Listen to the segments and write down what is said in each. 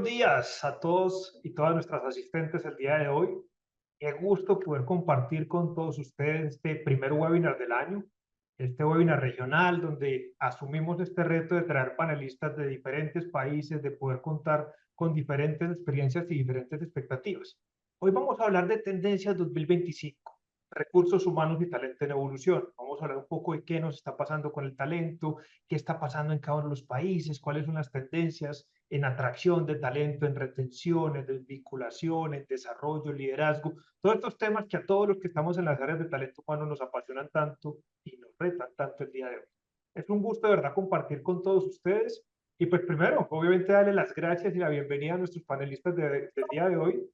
días a todos y todas nuestras asistentes el día de hoy. Qué gusto poder compartir con todos ustedes este primer webinar del año, este webinar regional donde asumimos este reto de traer panelistas de diferentes países, de poder contar con diferentes experiencias y diferentes expectativas. Hoy vamos a hablar de tendencias 2025, recursos humanos y talento en evolución. Vamos a hablar un poco de qué nos está pasando con el talento, qué está pasando en cada uno de los países, cuáles son las tendencias en atracción de talento, en retención, en desvinculación, en desarrollo, liderazgo, todos estos temas que a todos los que estamos en las áreas de talento humano nos apasionan tanto y nos retan tanto el día de hoy. Es un gusto de verdad compartir con todos ustedes y pues primero, obviamente darle las gracias y la bienvenida a nuestros panelistas del día de hoy,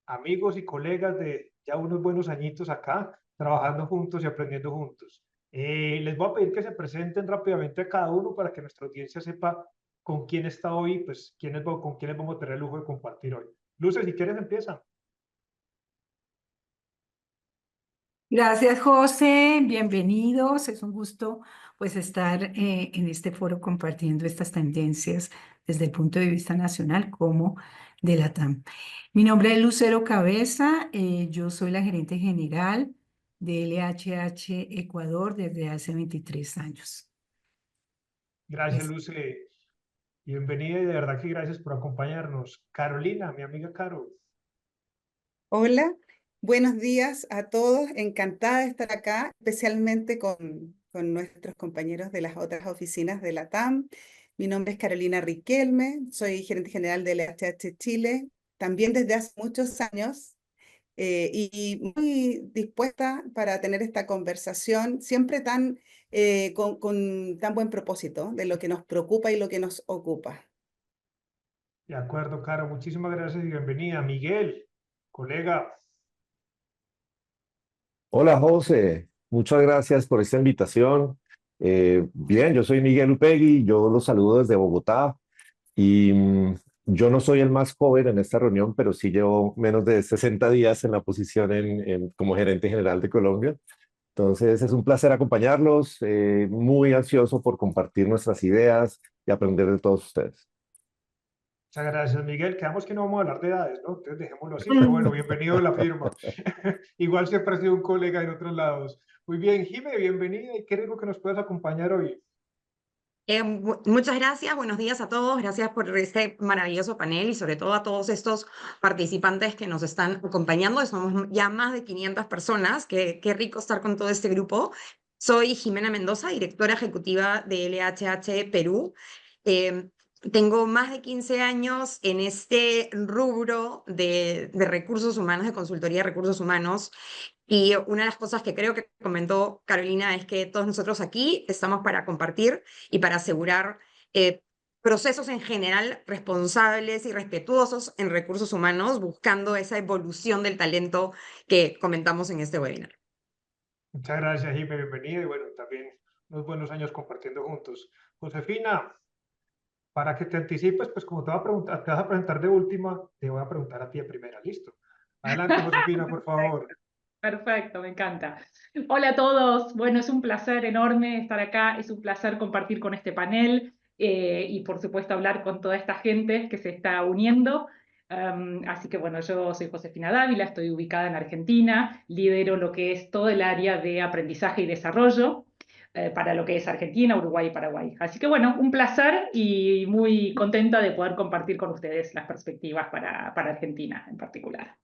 amigos y colegas de ya unos buenos añitos acá, trabajando juntos y aprendiendo juntos. Les voy a pedir que se presenten rápidamente a cada uno para que nuestra audiencia sepa con quién está hoy, pues con quiénes vamos a tener el lujo de compartir hoy. Luces, si quieres, empieza. Gracias, José. Bienvenidos. Es un gusto pues estar en este foro compartiendo estas tendencias desde el punto de vista nacional como de la TAM. Mi nombre es Lucero Cabeza. Yo soy la gerente general de LHH Ecuador desde hace 23 años. Gracias, Luce. Bienvenida y de verdad que gracias por acompañarnos. Carolina, mi amiga Caro. Hola, buenos días a todos. Encantada de estar acá, especialmente con nuestros compañeros de las otras oficinas de la TAM. Mi nombre es Carolina Riquelme, soy gerente general de LHH Chile, también desde hace muchos años, y muy dispuesta para tener esta conversación, siempre con tan buen propósito de lo que nos preocupa y lo que nos ocupa. De acuerdo, Caro. Muchísimas gracias y bienvenida. Miguel, colega. Hola José, muchas gracias por esta invitación. Bien, yo soy Miguel Upegui, yo los saludo desde Bogotá y yo no soy el más joven en esta reunión, pero sí llevo menos de 60 días en la posición como gerente general de Colombia. Entonces es un placer acompañarlos, muy ansioso por compartir nuestras ideas y aprender de todos ustedes. Muchas gracias, Miguel. Quedamos que no vamos a hablar de edades, ¿no? Entonces dejémoslo así, pero bueno, bienvenido a la firma. Igual siempre has sido un colega en otros lados. Muy bien, Jime, bienvenida y qué rico que nos puedas acompañar hoy. Muchas gracias, buenos días a todos, gracias por este maravilloso panel y sobre todo a todos estos participantes que nos están acompañando. Somos ya más de 500 personas, qué rico estar con todo este grupo. Soy Jimena Mendoza, directora ejecutiva de LHH Perú. Eh, Tengo más de 15 años en este rubro de recursos humanos, de consultoría de recursos humanos. Y una de las cosas que creo que comentó Carolina es que todos nosotros aquí estamos para compartir y para asegurar procesos en general responsables y respetuosos en recursos humanos, buscando esa evolución del talento que comentamos en este webinar. Muchas gracias, Jime, bienvenida y bueno, también unos buenos años compartiendo juntos. Josefina, para que te anticipes, pues como te vas a presentar de última, te voy a preguntar a ti de primera, ¿listo? Adelante, Josefina, por favor. Perfecto, me encanta. Hola a todos. Bueno, es un placer enorme estar acá, es un placer compartir con este panel y por supuesto hablar con toda esta gente que se está uniendo. Así que bueno, yo soy Josefina Dávila, estoy ubicada en Argentina, lidero lo que es todo el área de aprendizaje y desarrollo para lo que es Argentina, Uruguay y Paraguay. Así que bueno, un placer y muy contenta de poder compartir con ustedes las perspectivas para Argentina en particular.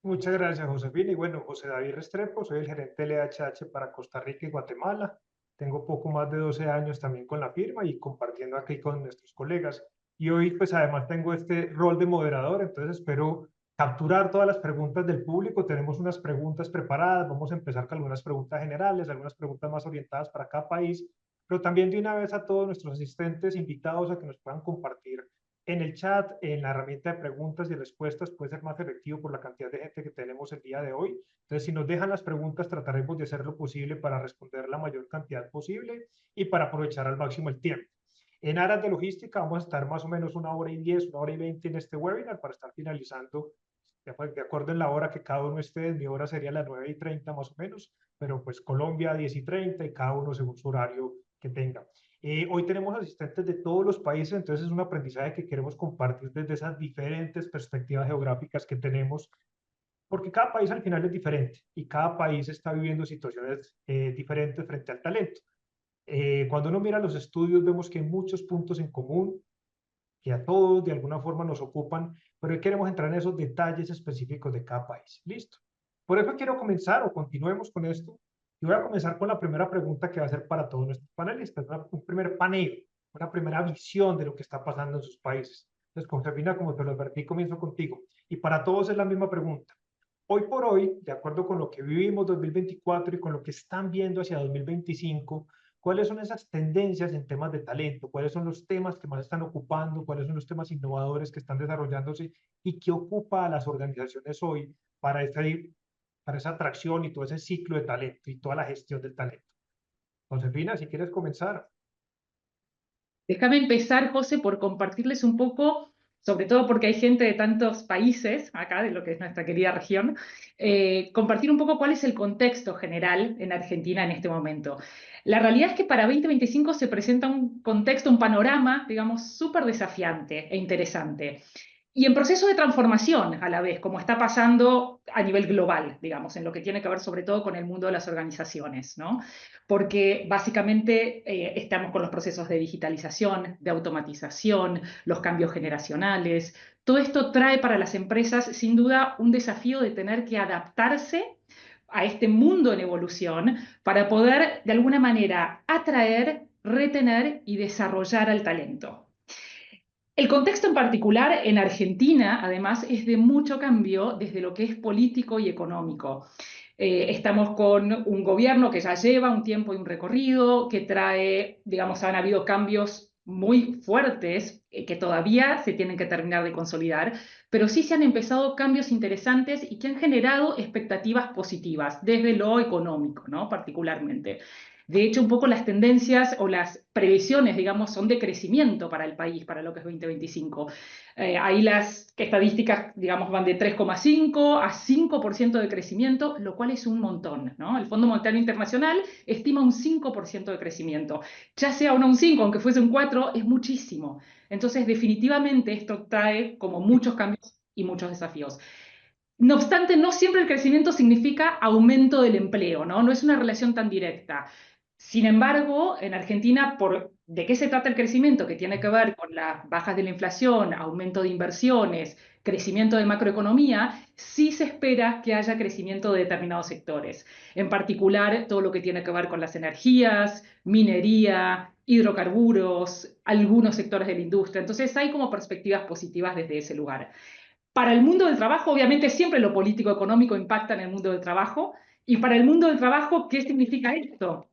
Muchas gracias, Josefina. Y bueno, José David Restrepo, soy el gerente de LHH para Costa Rica y Guatemala. Tengo poco más de 12 años también con la firma y compartiendo aquí con nuestros colegas. Y hoy, pues además tengo este rol de moderador, entonces espero capturar todas las preguntas del público. Tenemos unas preguntas preparadas, vamos a empezar con algunas preguntas generales, algunas preguntas más orientadas para cada país, pero también de una vez a todos nuestros asistentes invitados a que nos puedan compartir en el chat, en la herramienta de preguntas y respuestas, puede ser más efectivo por la cantidad de gente que tenemos el día de hoy. Entonces, si nos dejan las preguntas, trataremos de hacer lo posible para responder la mayor cantidad posible y para aprovechar al máximo el tiempo. En áreas de logística vamos a estar más o menos 1 hora y 10, 1 hora y 20 en este webinar para estar finalizando de acuerdo en la hora que cada uno esté. Mi hora sería las 9:30 más o menos, pero pues Colombia 10:30 y cada uno según su horario que tenga. Hoy tenemos asistentes de todos los países, entonces es un aprendizaje que queremos compartir desde esas diferentes perspectivas geográficas que tenemos, porque cada país al final es diferente y cada país está viviendo situaciones diferentes frente al talento. Cuando uno mira los estudios vemos que hay muchos puntos en común que a todos de alguna forma nos ocupan, pero hoy queremos entrar en esos detalles específicos de cada país. Listo. Por eso quiero comenzar o continuemos con esto. Y voy a comenzar con la primera pregunta que va a ser para todos nuestros panelistas, un primer panel, una primera visión de lo que está pasando en sus países. Entonces, Josefina, como te lo advertí, comienzo contigo. Y para todos es la misma pregunta. Hoy por hoy, de acuerdo con lo que vivimos 2024 y con lo que están viendo hacia 2025, ¿cuáles son esas tendencias en temas de talento? ¿Cuáles son los temas que más están ocupando? ¿Cuáles son los temas innovadores que están desarrollándose? ¿Y qué ocupa a las organizaciones hoy para esa atracción y todo ese ciclo de talento y toda la gestión del talento? Josefina, si quieres comenzar. Déjame empezar, José, por compartirles un poco, sobre todo porque hay gente de tantos países, acá, de lo que es nuestra querida región, compartir un poco cuál es el contexto general en Argentina en este momento. La realidad es que para 2025 se presenta un contexto, un panorama, digamos, súper desafiante e interesante. Y en proceso de transformación a la vez, como está pasando a nivel global, digamos, en lo que tiene que ver sobre todo con el mundo de las organizaciones, ¿no? Porque básicamente estamos con los procesos de digitalización, de automatización, los cambios generacionales. Todo esto trae para las empresas, sin duda, un desafío de tener que adaptarse a este mundo en evolución para poder, de alguna manera, atraer, retener y desarrollar al talento. El contexto en particular en Argentina, además, es de mucho cambio desde lo que es político y económico. Estamos con un gobierno que ya lleva un tiempo y un recorrido, que trae, digamos, han habido cambios muy fuertes que todavía se tienen que terminar de consolidar, pero sí se han empezado cambios interesantes y que han generado expectativas positivas desde lo económico, ¿no? Particularmente. De hecho, un poco las tendencias o las previsiones, digamos, son de crecimiento para el país, para lo que es 2025. Ahí las estadísticas, digamos, van de 3,5 a 5% de crecimiento, lo cual es un montón, ¿no? El Fondo Monetario Internacional estima un 5% de crecimiento. Ya sea un 5, aunque fuese un 4, es muchísimo. Entonces, definitivamente esto trae como muchos cambios y muchos desafíos. No obstante, no siempre el crecimiento significa aumento del empleo, ¿no? No es una relación tan directa. Sin embargo, en Argentina, ¿de qué se trata el crecimiento? Que tiene que ver con las bajas de la inflación, aumento de inversiones, crecimiento de macroeconomía, sí se espera que haya crecimiento de determinados sectores. En particular, todo lo que tiene que ver con las energías, minería, hidrocarburos, algunos sectores de la industria. Entonces, hay como perspectivas positivas desde ese lugar. Para el mundo del trabajo, obviamente, siempre lo político-económico impacta en el mundo del trabajo. Y para el mundo del trabajo, ¿qué significa esto?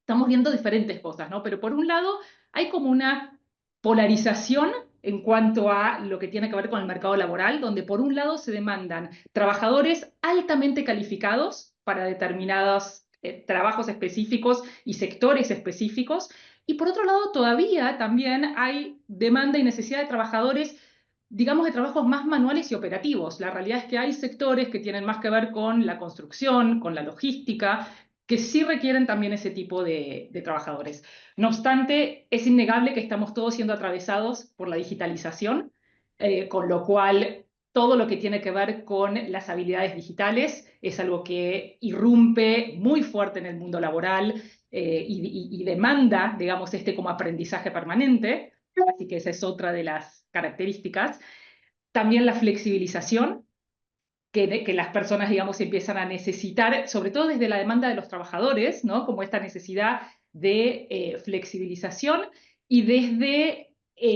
Estamos viendo diferentes cosas, ¿no? Pero por un lado, hay como una polarización en cuanto a lo que tiene que ver con el mercado laboral, donde por un lado se demandan trabajadores altamente calificados para determinados trabajos específicos y sectores específicos, y por otro lado todavía también hay demanda y necesidad de trabajadores, digamos, de trabajos más manuales y operativos. La realidad es que hay sectores que tienen más que ver con la construcción, con la logística, que sí requieren también ese tipo de trabajadores. No obstante, es innegable que estamos todos siendo atravesados por la digitalización, con lo cual todo lo que tiene que ver con las habilidades digitales es algo que irrumpe muy fuerte en el mundo laboral y demanda, digamos, como aprendizaje permanente. Así que esa es otra de las características. También la flexibilización, que las personas, digamos, empiezan a necesitar, sobre todo desde la demanda de los trabajadores, ¿no? Como esta necesidad de flexibilización y desde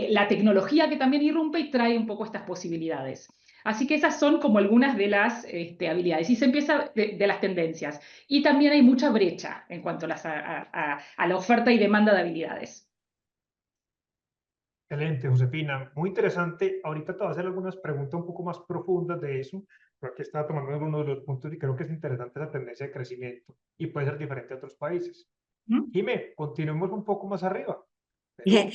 la tecnología que también irrumpe y trae un poco estas posibilidades. Así que esas son como algunas de las habilidades. Y se empieza de las tendencias. Y también hay mucha brecha en cuanto a la oferta y demanda de habilidades. Excelente, Josefina. Muy interesante. Ahorita te voy a hacer algunas preguntas un poco más profundas de eso, pero aquí estaba tomando algunos de los puntos y creo que es interesante esa tendencia de crecimiento y puede ser diferente a otros países. ¿Mm? Jimé, continuemos un poco más arriba. Bien.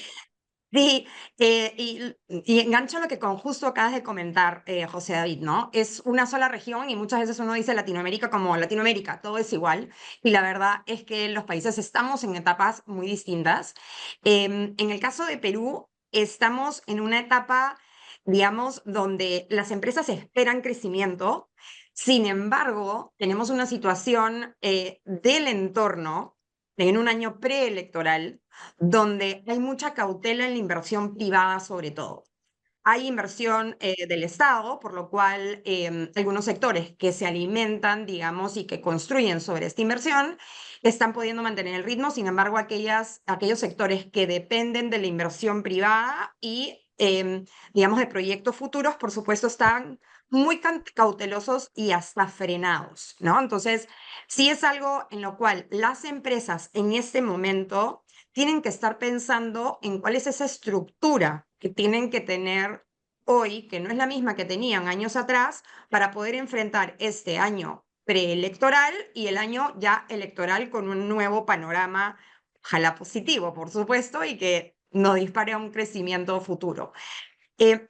Sí, y engancho lo que justo acabas de comentar, José David, ¿no? Es una sola región y muchas veces uno dice Latinoamérica como Latinoamérica, todo es igual. Y la verdad es que los países estamos en etapas muy distintas. En el caso de Perú, estamos en una etapa, digamos, donde las empresas esperan crecimiento. Sin embargo, tenemos una situación del entorno en un año preelectoral donde hay mucha cautela en la inversión privada sobre todo. Hay inversión del Estado, por lo cual algunos sectores que se alimentan, digamos, y que construyen sobre esta inversión están pudiendo mantener el ritmo. Sin embargo, aquellos sectores que dependen de la inversión privada y, digamos, de proyectos futuros, por supuesto, están muy cautelosos y hasta frenados, ¿no? Entonces, sí es algo en lo cual las empresas en este momento tienen que estar pensando en cuál es esa estructura que tienen que tener hoy, que no es la misma que tenían años atrás, para poder enfrentar este año preelectoral y el año ya electoral con un nuevo panorama, ojalá positivo, por supuesto, y que nos dispare a un crecimiento futuro.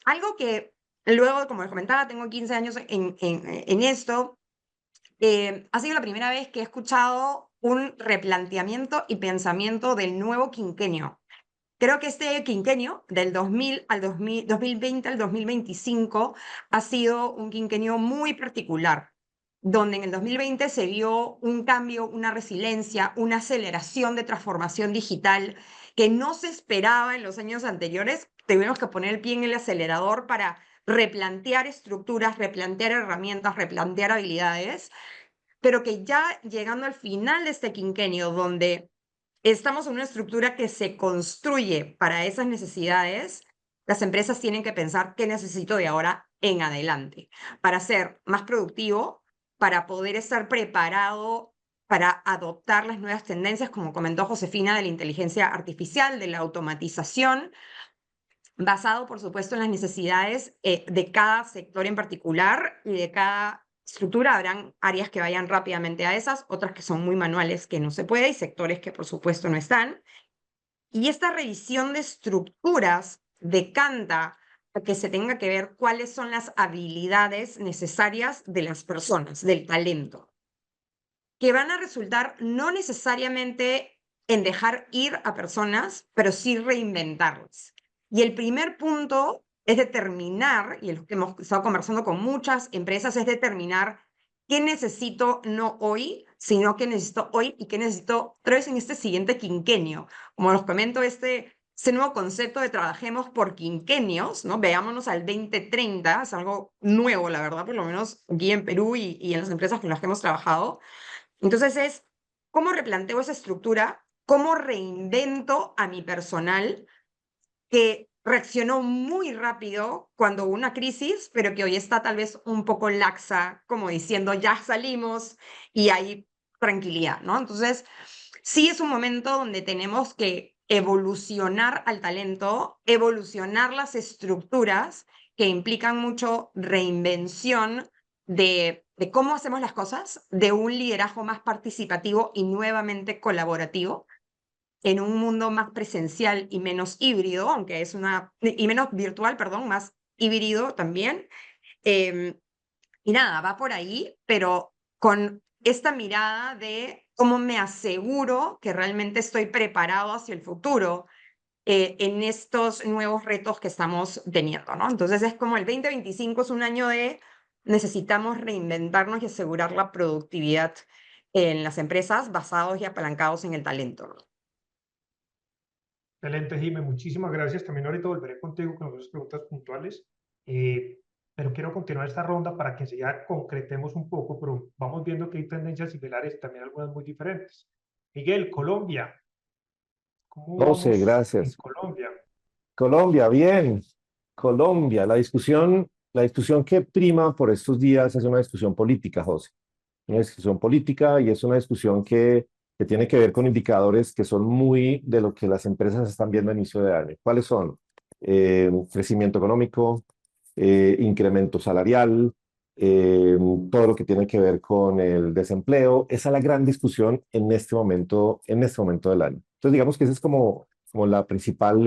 Algo que luego, como les comentaba, tengo 15 años en esto, ha sido la primera vez que he escuchado un replanteamiento y pensamiento del nuevo quinquenio. Creo que este quinquenio, del 2020 al 2025, ha sido un quinquenio muy particular, donde en el 2020 se vio un cambio, una resiliencia, una aceleración de transformación digital que no se esperaba en los años anteriores. Tuvimos que poner el pie en el acelerador para replantear estructuras, replantear herramientas, replantear habilidades, pero que ya llegando al final de este quinquenio, donde estamos en una estructura que se construye para esas necesidades, las empresas tienen que pensar qué necesito de ahora en adelante para ser más productivo, para poder estar preparado para adoptar las nuevas tendencias, como comentó Josefina, de la inteligencia artificial, de la automatización, basado, por supuesto, en las necesidades de cada sector en particular y de cada estructura. Habrán áreas que vayan rápidamente a esas, otras que son muy manuales, que no se puede, y sectores que, por supuesto, no están. Y esta revisión de estructuras decanta a que se tenga que ver cuáles son las habilidades necesarias de las personas, del talento, que van a resultar no necesariamente en dejar ir a personas, pero sí reinventarlas. Y el primer punto es determinar, y lo que hemos estado conversando con muchas empresas, es determinar qué necesito no hoy, sino qué necesito hoy y qué necesito otra vez en este siguiente quinquenio. Como los comento, este nuevo concepto de trabajemos por quinquenios, ¿no? Veámonos al 2030, es algo nuevo, la verdad, por lo menos aquí en Perú y en las empresas con las que hemos trabajado. Entonces es, ¿cómo replanteo esa estructura? ¿Cómo reinvento a mi personal que reaccionó muy rápido cuando hubo una crisis, pero que hoy está tal vez un poco laxa, como diciendo, ya salimos y hay tranquilidad, ¿no? Entonces, sí es un momento donde tenemos que evolucionar al talento, evolucionar las estructuras que implican mucho reinvención de cómo hacemos las cosas, de un liderazgo más participativo y nuevamente colaborativo en un mundo más presencial y menos híbrido, aunque es y menos virtual, perdón, más híbrido también. Eh, y nada, va por ahí, pero con esta mirada de cómo me aseguro que realmente estoy preparado hacia el futuro en estos nuevos retos que estamos teniendo, ¿no? Entonces es como el 2025 es un año de necesitamos reinventarnos y asegurar la productividad en las empresas basados y apalancados en el talento, ¿no? Excelente, Jimé, muchísimas gracias. También ahorita volveré contigo con otras preguntas puntuales, pero quiero continuar esta ronda para que enseguida concretemos un poco, pero vamos viendo que hay tendencias similares y también algunas muy diferentes. Miguel, Colombia, ¿cómo José, vamos en gracias. Colombia? Colombia, bien. Colombia, la discusión que prima por estos días es una discusión política, José. Una discusión política y es una discusión que tiene que ver con indicadores que son muy de lo que las empresas están viendo a inicio de año. ¿Cuáles son? Crecimiento económico, incremento salarial, todo lo que tiene que ver con el desempleo. Esa es la gran discusión en este momento del año. Entonces, digamos que ese es como como la principal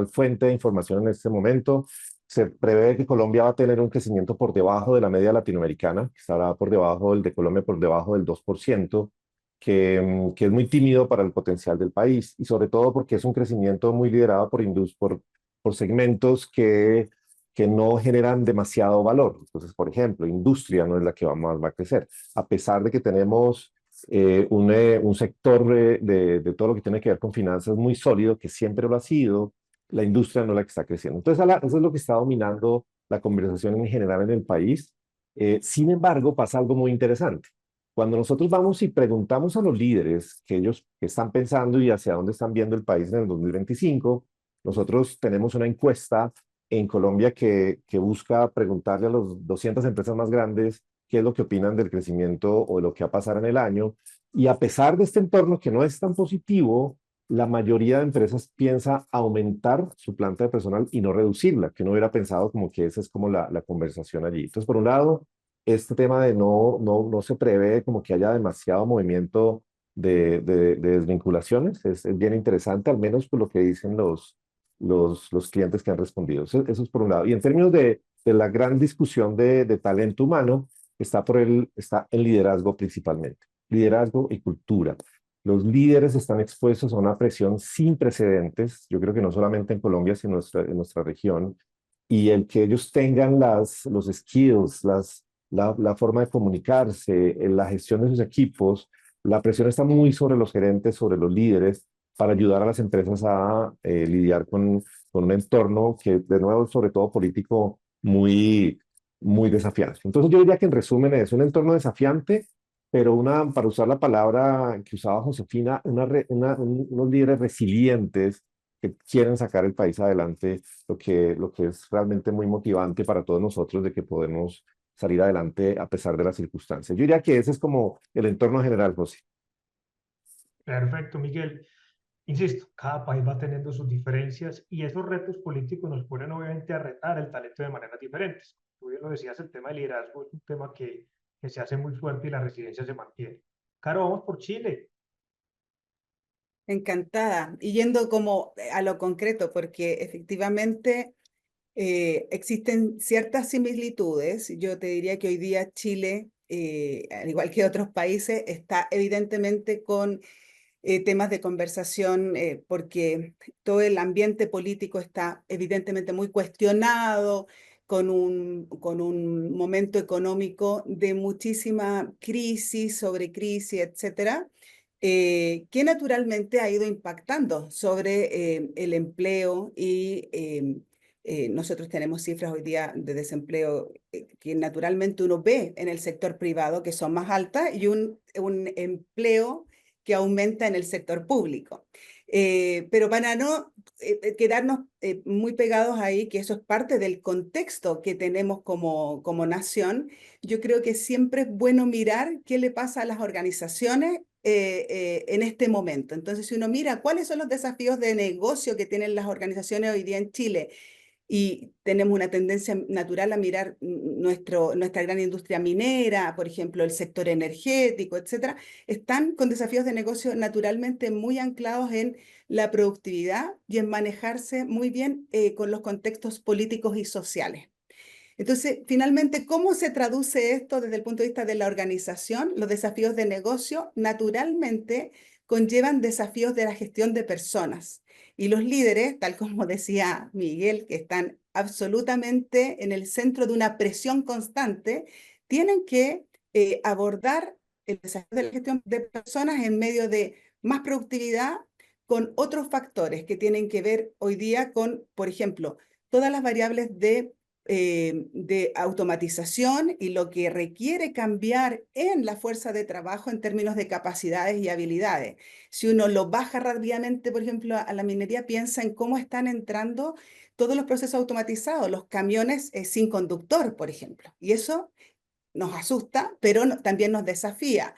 fuente de información en este momento. Se prevé que Colombia va a tener un crecimiento por debajo de la media latinoamericana, que estará por debajo del de Colombia, por debajo del 2%, que es muy tímido para el potencial del país, y sobre todo porque es un crecimiento muy liderado por segmentos que no generan demasiado valor. Entonces, por ejemplo, industria no es la que va a crecer, a pesar de que tenemos un sector de todo lo que tiene que ver con finanzas muy sólido, que siempre lo ha sido. La industria no es la que está creciendo. Entonces, eso es lo que está dominando la conversación en general en el país. Sin embargo, pasa algo muy interesante. Cuando nosotros vamos y preguntamos a los líderes que ellos que están pensando y hacia dónde están viendo el país en el 2025, nosotros tenemos una encuesta en Colombia que busca preguntarle a las 200 empresas más grandes qué es lo que opinan del crecimiento o de lo que va a pasar en el año. Y a pesar de este entorno que no es tan positivo, la mayoría de empresas piensa aumentar su planta de personal y no reducirla, que uno hubiera pensado como que esa es como la conversación allí. Entonces, por un lado, este tema de no se prevé como que haya demasiado movimiento de desvinculaciones, es bien interesante, al menos por lo que dicen los clientes que han respondido. Eso es por un lado. Y en términos de la gran discusión de talento humano, está el liderazgo principalmente, liderazgo y cultura. Los líderes están expuestos a una presión sin precedentes, yo creo que no solamente en Colombia, sino en nuestra región, y el que ellos tengan los skills, la forma de comunicarse, la gestión de sus equipos, la presión está muy sobre los gerentes, sobre los líderes, para ayudar a las empresas a lidiar con un entorno que, de nuevo, sobre todo político, muy desafiante. Entonces yo diría que en resumen es un entorno desafiante, pero para usar la palabra que usaba Josefina, unos líderes resilientes que quieren sacar el país adelante, lo que es realmente muy motivante para todos nosotros de que podemos salir adelante a pesar de las circunstancias. Yo diría que ese es como el entorno general, José. Perfecto, Miguel. Insisto, cada país va teniendo sus diferencias y esos retos políticos nos ponen obviamente a retar el talento de maneras diferentes. Tú bien lo decías, el tema del liderazgo es un tema que se hace muy fuerte y la resiliencia se mantiene. Caro, vamos por Chile. Encantada. Y yendo como a lo concreto, porque efectivamente existen ciertas similitudes. Yo te diría que hoy día Chile, al igual que otros países, está evidentemente con temas de conversación, porque todo el ambiente político está evidentemente muy cuestionado, con un momento económico de muchísima crisis, sobre crisis, etcétera, que naturalmente ha ido impactando sobre el empleo y nosotros tenemos cifras hoy día de desempleo que naturalmente uno ve en el sector privado que son más altas y un empleo que aumenta en el sector público. Pero para no quedarnos muy pegados ahí, que eso es parte del contexto que tenemos como nación, yo creo que siempre es bueno mirar qué le pasa a las organizaciones en este momento. Entonces, si uno mira cuáles son los desafíos de negocio que tienen las organizaciones hoy día en Chile, y tenemos una tendencia natural a mirar nuestra gran industria minera, por ejemplo, el sector energético, etcétera, están con desafíos de negocio naturalmente muy anclados en la productividad y en manejarse muy bien con los contextos políticos y sociales. Entonces, finalmente, ¿cómo se traduce esto desde el punto de vista de la organización? Los desafíos de negocio naturalmente conllevan desafíos de la gestión de personas. Y los líderes, tal como decía Miguel, que están absolutamente en el centro de una presión constante, tienen que abordar el desafío de la gestión de personas en medio de más productividad con otros factores que tienen que ver hoy día con, por ejemplo, todas las variables de automatización y lo que requiere cambiar en la fuerza de trabajo en términos de capacidades y habilidades. Si uno lo baja rápidamente, por ejemplo, a la minería, piensa en cómo están entrando todos los procesos automatizados, los camiones sin conductor, por ejemplo. Y eso nos asusta, pero también nos desafía.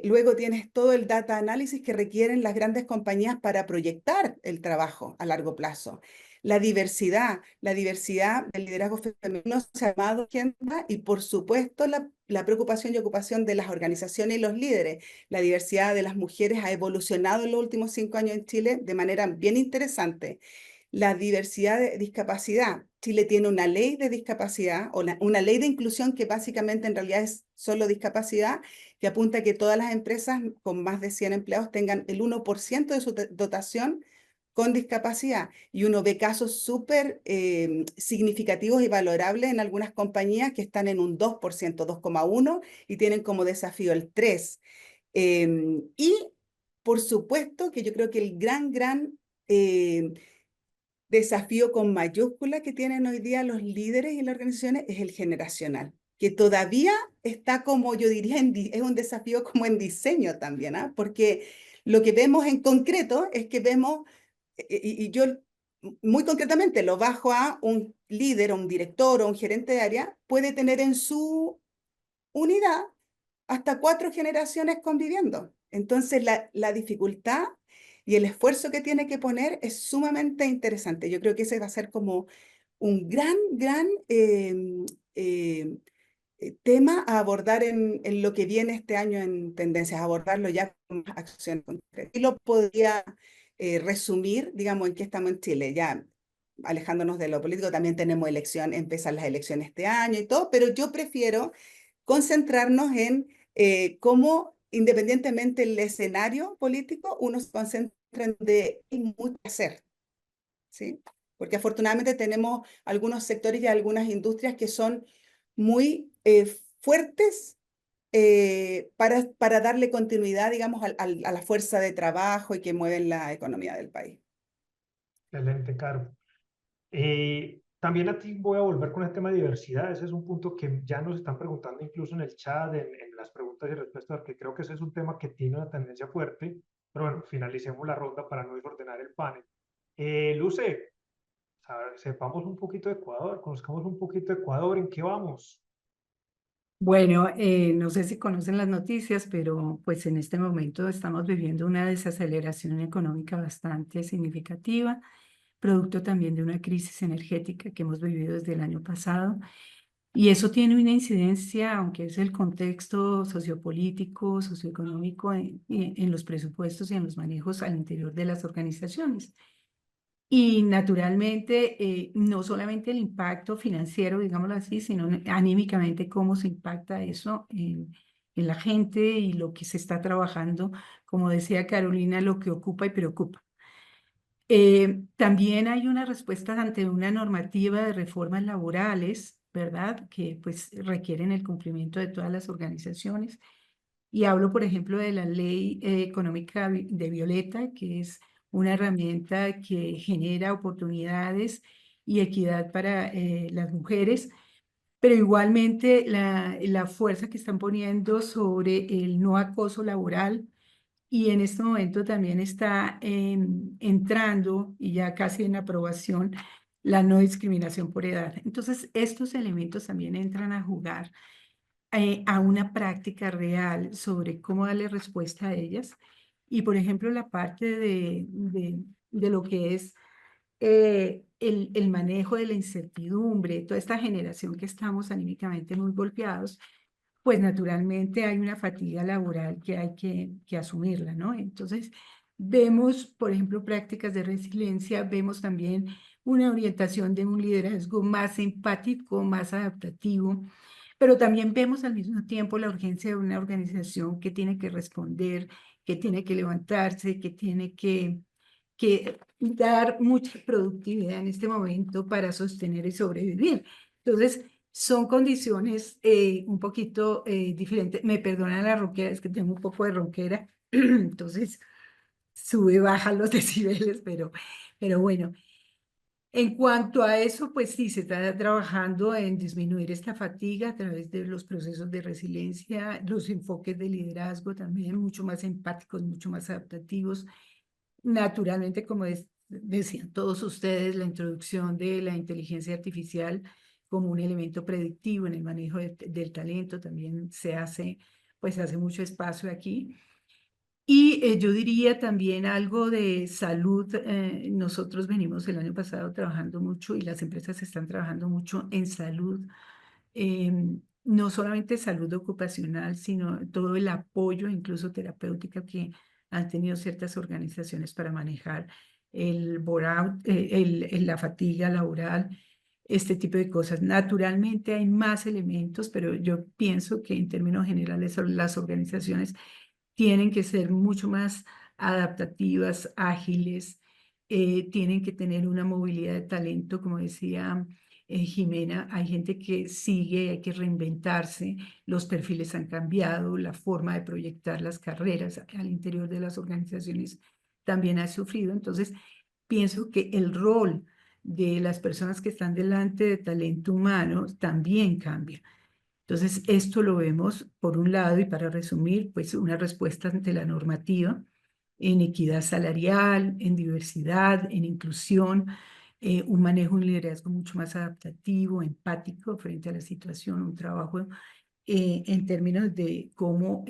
Luego tienes todo el data análisis que requieren las grandes compañías para proyectar el trabajo a largo plazo. la diversidad del liderazgo femenino se ha llamado agenda y por supuesto la preocupación y ocupación de las organizaciones y los líderes. La diversidad de las mujeres ha evolucionado en los últimos 5 años en Chile de manera bien interesante. La diversidad de discapacidad. Chile tiene una ley de discapacidad, o una ley de inclusión que básicamente en realidad es solo discapacidad, que apunta a que todas las empresas con más de 100 empleados tengan el 1% de su dotación con discapacidad. Y uno ve casos súper significativos y valorables en algunas compañías que están en un 2%, 2,1%, y tienen como desafío el 3%. Y por supuesto que yo creo que el gran desafío con mayúscula que tienen hoy día los líderes y las organizaciones es el generacional, que todavía está como, yo diría, es un desafío como en diseño también, ¿ah? Porque lo que vemos en concreto es que vemos, y yo muy concretamente lo bajo a un líder, o un director o un gerente de área, puede tener en su unidad hasta 4 generaciones conviviendo. Entonces la dificultad y el esfuerzo que tiene que poner es sumamente interesante. Yo creo que ese va a ser como un gran tema a abordar en lo que viene este año en tendencias, abordarlo ya con más acción concreta. Y lo podría resumir, digamos, en qué estamos en Chile. Ya alejándonos de lo político, también tenemos elección, empiezan las elecciones este año y todo, pero yo prefiero concentrarnos en cómo, independientemente del escenario político, uno se concentra en de hay mucho que hacer, ¿sí? Porque afortunadamente tenemos algunos sectores y algunas industrias que son muy fuertes para darle continuidad, digamos, a la fuerza de trabajo y que mueven la economía del país. Excelente, Caro. También a ti voy a volver con el tema de diversidad. Ese es un punto que ya nos están preguntando incluso en el chat, en las preguntas y respuestas, porque creo que ese es un tema que tiene una tendencia fuerte. Pero bueno, finalicemos la ronda para no desordenar el panel. Luce, sepamos un poquito de Ecuador, conozcamos un poquito de Ecuador, ¿en qué vamos? Bueno, no sé si conocen las noticias, pero pues en este momento estamos viviendo una desaceleración económica bastante significativa, producto también de una crisis energética que hemos vivido desde el año pasado. Y eso tiene una incidencia, aunque es el contexto sociopolítico, socioeconómico, en los presupuestos y en los manejos al interior de las organizaciones. Y naturalmente, no solamente el impacto financiero, digámoslo así, sino anímicamente cómo se impacta eso en la gente y lo que se está trabajando, como decía Carolina, lo que ocupa y preocupa. También hay una respuesta ante una normativa de reformas laborales, ¿verdad? Que pues requieren el cumplimiento de todas las organizaciones. Y hablo, por ejemplo, de la ley económica de Violeta, que es una herramienta que genera oportunidades y equidad para las mujeres, pero igualmente la fuerza que están poniendo sobre el no acoso laboral. Y en este momento también está entrando, y ya casi en aprobación, la no discriminación por edad. Entonces, estos elementos también entran a jugar a una práctica real sobre cómo darle respuesta a ellas. Y, por ejemplo, la parte de lo que es el manejo de la incertidumbre, toda esta generación que estamos anímicamente muy golpeados, pues naturalmente hay una fatiga laboral que hay que asumirla, ¿no? Entonces, vemos, por ejemplo, prácticas de resiliencia, vemos también una orientación de un liderazgo más empático, más adaptativo, pero también vemos al mismo tiempo la urgencia de una organización que tiene que responder, que tiene que levantarse, que tiene que dar mucha productividad en este momento para sostener y sobrevivir. Entonces, son condiciones un poquito diferentes. Me perdonan la ronquera, es que tengo un poco de ronquera, entonces sube, baja los decibeles, pero bueno. En cuanto a eso, pues sí, se está trabajando en disminuir esta fatiga a través de los procesos de resiliencia, los enfoques de liderazgo también mucho más empáticos, mucho más adaptativos. Naturalmente, como decían todos ustedes, la introducción de la inteligencia artificial como un elemento predictivo en el manejo del talento también se hace, pues hace mucho espacio aquí. Y yo diría también algo de salud. Nosotros venimos el año pasado trabajando mucho y las empresas están trabajando mucho en salud, no solamente salud ocupacional, sino todo el apoyo, incluso terapéutica, que han tenido ciertas organizaciones para manejar el burnout, la fatiga laboral, este tipo de cosas. Naturalmente hay más elementos, pero yo pienso que en términos generales las organizaciones tienen que ser mucho más adaptativas, ágiles, tienen que tener una movilidad de talento, como decía Jimena. Hay gente que sigue, hay que reinventarse, los perfiles han cambiado, la forma de proyectar las carreras al interior de las organizaciones también ha sufrido. Entonces, pienso que el rol de las personas que están delante de talento humano también cambia. Entonces, esto lo vemos por un lado, y para resumir, pues una respuesta ante la normativa en equidad salarial, en diversidad, en inclusión, un manejo, un liderazgo mucho más adaptativo, empático frente a la situación, un trabajo en términos de cómo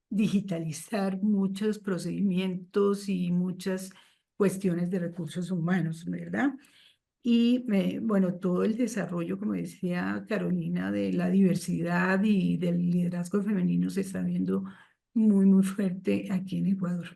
digitalizar muchos procedimientos y muchas cuestiones de recursos humanos, ¿verdad? Y bueno, todo el desarrollo, como decía Carolina, de la diversidad y del liderazgo femenino se está viendo muy, muy fuerte aquí en Ecuador.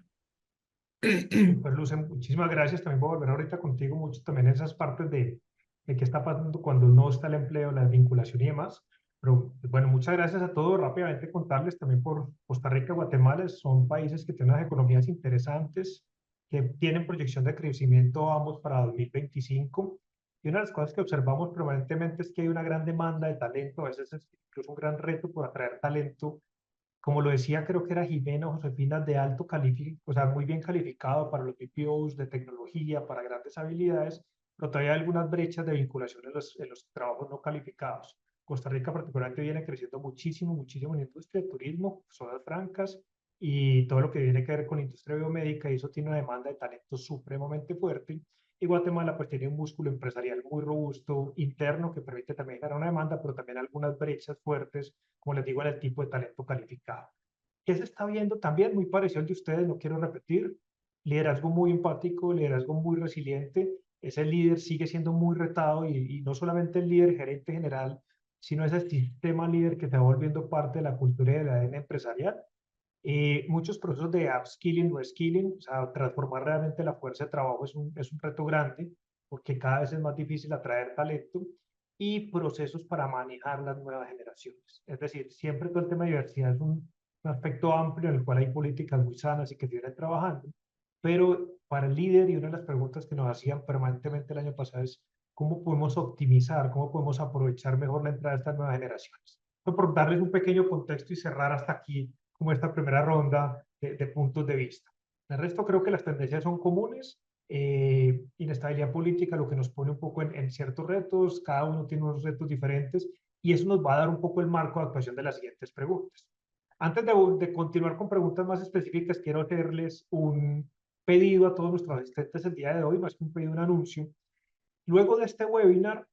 Super, Luce, muchísimas gracias. También voy a volver ahorita contigo mucho también en esas partes de qué está pasando cuando no está el empleo, la desvinculación y demás. Pero bueno, muchas gracias a todos. Rápidamente contarles también por Costa Rica, Guatemala, son países que tienen unas economías interesantes, que tienen proyección de crecimiento ambos para 2025. Y una de las cosas que observamos permanentemente es que hay una gran demanda de talento, a veces es incluso un gran reto por atraer talento, como lo decía, creo que era Jimena o Josefina, de alto calificado, o sea, muy bien calificado para los BPOs de tecnología, para grandes habilidades, pero todavía hay algunas brechas de vinculación en los trabajos no calificados. Costa Rica particularmente viene creciendo muchísimo, muchísimo en la industria de turismo, zonas francas y todo lo que viene que ver con la industria biomédica, y eso tiene una demanda de talento supremamente fuerte. Y Guatemala pues tiene un músculo empresarial muy robusto, interno, que permite también generar una demanda, pero también algunas brechas fuertes, como les digo, en el tipo de talento calificado. ¿Qué se está viendo? También muy parecido al de ustedes, no quiero repetir, liderazgo muy empático, liderazgo muy resiliente. Ese líder sigue siendo muy retado, y no solamente el líder gerente general, sino ese sistema líder que está volviendo parte de la cultura y del ADN empresarial. Muchos procesos de upskilling o skilling, o sea, transformar realmente la fuerza de trabajo es un reto grande, porque cada vez es más difícil atraer talento, y procesos para manejar las nuevas generaciones. Es decir, siempre todo el tema de diversidad es un aspecto amplio en el cual hay políticas muy sanas y que se vienen trabajando, pero para el líder, y una de las preguntas que nos hacían permanentemente el año pasado es cómo podemos optimizar, cómo podemos aprovechar mejor la entrada de estas nuevas generaciones. Por darles un pequeño contexto y cerrar hasta aquí como esta primera ronda de puntos de vista. El resto creo que las tendencias son comunes. Inestabilidad política, lo que nos pone un poco en ciertos retos, cada uno tiene unos retos diferentes, y eso nos va a dar un poco el marco de actuación de las siguientes preguntas. Antes de continuar con preguntas más específicas, quiero hacerles un pedido a todos nuestros asistentes el día de hoy, más que un pedido, un anuncio. Luego de este webinar,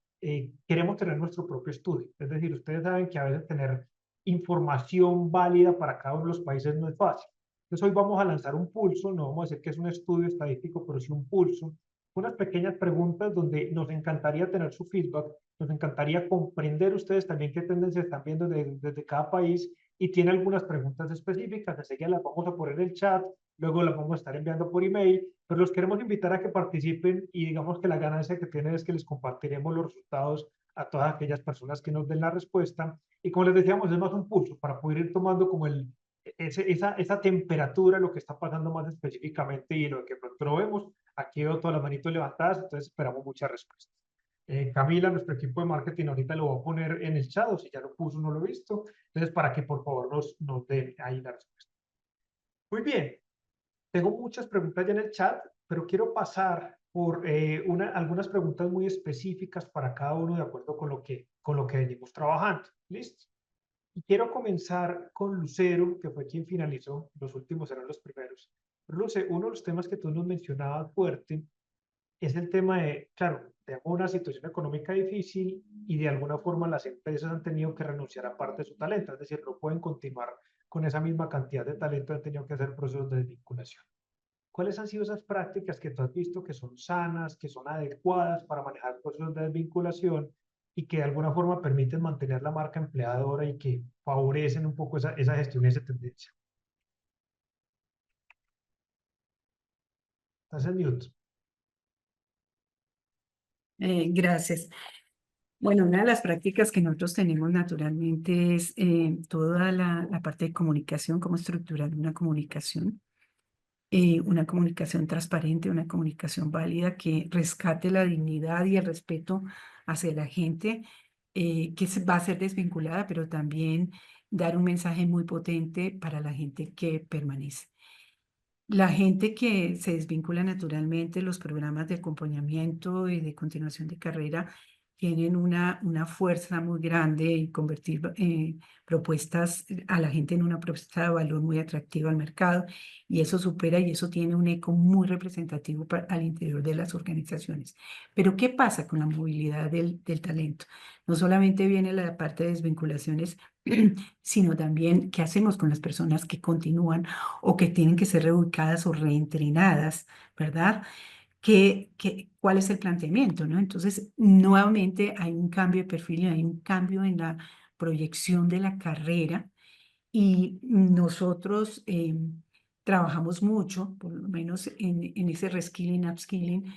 queremos tener nuestro propio estudio. Es decir, ustedes saben que a veces tener información válida para cada uno de los países no es fácil. Entonces hoy vamos a lanzar un pulso, no vamos a decir que es un estudio estadístico, pero sí un pulso, unas pequeñas preguntas donde nos encantaría tener su feedback, nos encantaría comprender ustedes también qué tendencias están viendo desde cada país, y tiene algunas preguntas específicas, enseguida las vamos a poner en el chat, luego las vamos a estar enviando por email, pero los queremos invitar a que participen, y digamos que la ganancia que tienen es que les compartiremos los resultados a todas aquellas personas que nos den la respuesta. Y como les decíamos, es más un pulso para poder ir tomando como esa temperatura, lo que está pasando más específicamente y lo que pronto lo vemos. Aquí veo todas las manitos levantadas, entonces esperamos muchas respuestas. Camila, nuestro equipo de marketing, ahorita lo va a poner en el chat, o si ya lo puso, no lo he visto. Entonces, para que por favor nos den ahí la respuesta. Muy bien, tengo muchas preguntas ya en el chat, pero quiero pasar por algunas preguntas muy específicas para cada uno de acuerdo con lo que venimos trabajando. ¿Listo? Y quiero comenzar con Lucero, que fue quien finalizó, los últimos eran los primeros. Pero Luce, uno de los temas que tú nos mencionabas fuerte es el tema de, claro, tenemos una situación económica difícil, y de alguna forma las empresas han tenido que renunciar a parte de su talento, es decir, no pueden continuar con esa misma cantidad de talento han tenido que hacer procesos de desvinculación. ¿Cuáles han sido esas prácticas que tú has visto que son sanas, que son adecuadas para manejar procesos de desvinculación y que de alguna forma permiten mantener la marca empleadora y que favorecen un poco esa gestión y esa tendencia? Estás en mute. Gracias. Bueno, una de las prácticas que nosotros tenemos naturalmente es toda la parte de comunicación, cómo estructurar una comunicación transparente, una comunicación válida que rescate la dignidad y el respeto hacia la gente, va a ser desvinculada, pero también dar un mensaje muy potente para la gente que permanece. La gente que se desvincula naturalmente, los programas de acompañamiento y de continuación de carrera tienen una fuerza muy grande en convertir propuestas a la gente en una propuesta de valor muy atractiva al mercado, y eso supera y eso tiene un eco muy representativo al interior de las organizaciones. Pero ¿qué pasa con la movilidad del talento? No solamente viene la parte de desvinculaciones, sino también qué hacemos con las personas que continúan o que tienen que ser reubicadas o reentrenadas, ¿verdad? ¿Cuál es el planteamiento, ¿no? Entonces, nuevamente hay un cambio de perfil y hay un cambio en la proyección de la carrera, y nosotros trabajamos mucho, por lo menos en ese reskilling, upskilling,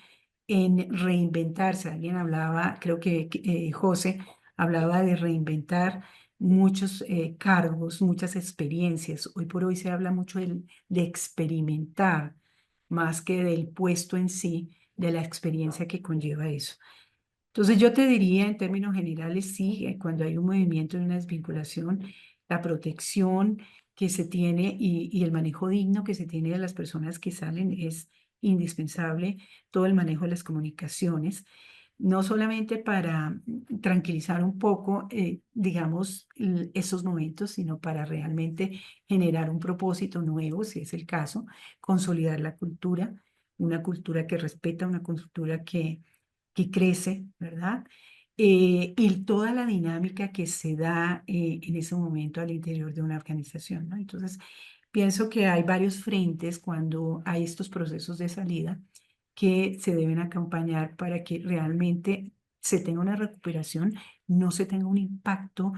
en reinventarse. Alguien hablaba, creo que José hablaba de reinventar muchos cargos, muchas experiencias. Hoy por hoy se habla mucho de experimentar más que del puesto en sí, de la experiencia que conlleva eso. Entonces yo te diría en términos generales, sí, cuando hay un movimiento de una desvinculación, la protección que se tiene y el manejo digno que se tiene de las personas que salen es indispensable. Todo el manejo de las comunicaciones, no solamente para tranquilizar un poco, digamos, esos momentos, sino para realmente generar un propósito nuevo, si es el caso, consolidar la cultura, una cultura que respeta, una cultura que crece, ¿verdad? Y toda la dinámica que se da en ese momento al interior de una organización, ¿no? Entonces, pienso que hay varios frentes cuando hay estos procesos de salida que se deben acompañar para que realmente se tenga una recuperación, no se tenga un impacto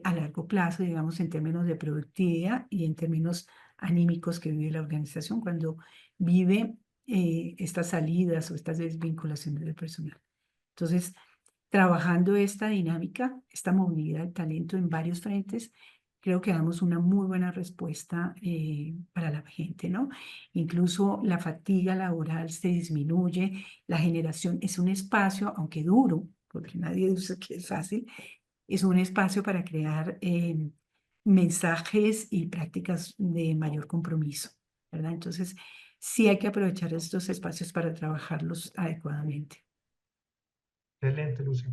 a largo plazo, digamos, en términos de productividad y en términos anímicos que vive la organización cuando vive estas salidas o estas desvinculaciones del personal. Entonces, trabajando esta dinámica, esta movilidad del talento en varios frentes, creo que damos una muy buena respuesta para la gente, ¿no? Incluso la fatiga laboral se disminuye, la generación es un espacio, aunque duro, porque nadie dice que es fácil, es un espacio para crear mensajes y prácticas de mayor compromiso, ¿verdad? Entonces, sí hay que aprovechar estos espacios para trabajarlos adecuadamente. Excelente, Lucy.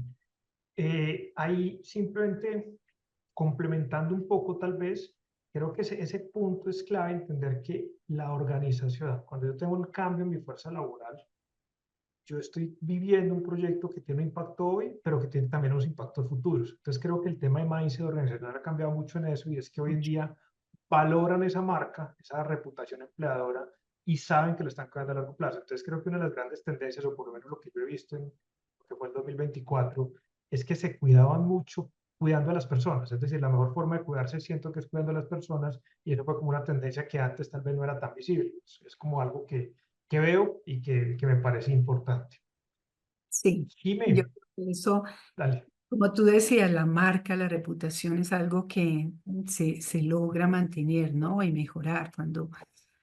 Ahí simplemente complementando un poco tal vez, creo que ese punto es clave, entender que la organización, cuando yo tengo un cambio en mi fuerza laboral, yo estoy viviendo un proyecto que tiene un impacto hoy, pero que tiene también unos impactos futuros. Entonces creo que el tema de mindset organizacional ha cambiado mucho en eso, y es que hoy en día valoran esa marca, esa reputación empleadora, y saben que lo están cuidando a largo plazo. Entonces creo que una de las grandes tendencias, o por lo menos lo que yo he visto en lo que fue el 2024, es que se cuidaban mucho cuidando a las personas. Es decir, la mejor forma de cuidarse siento que es cuidando a las personas, y eso fue como una tendencia que antes tal vez no era tan visible. Es como algo que veo y que me parece importante. Sí, yo Jimé, pienso, dale. como tú decías, la marca, la reputación es algo que se logra mantener, ¿no? Y mejorar cuando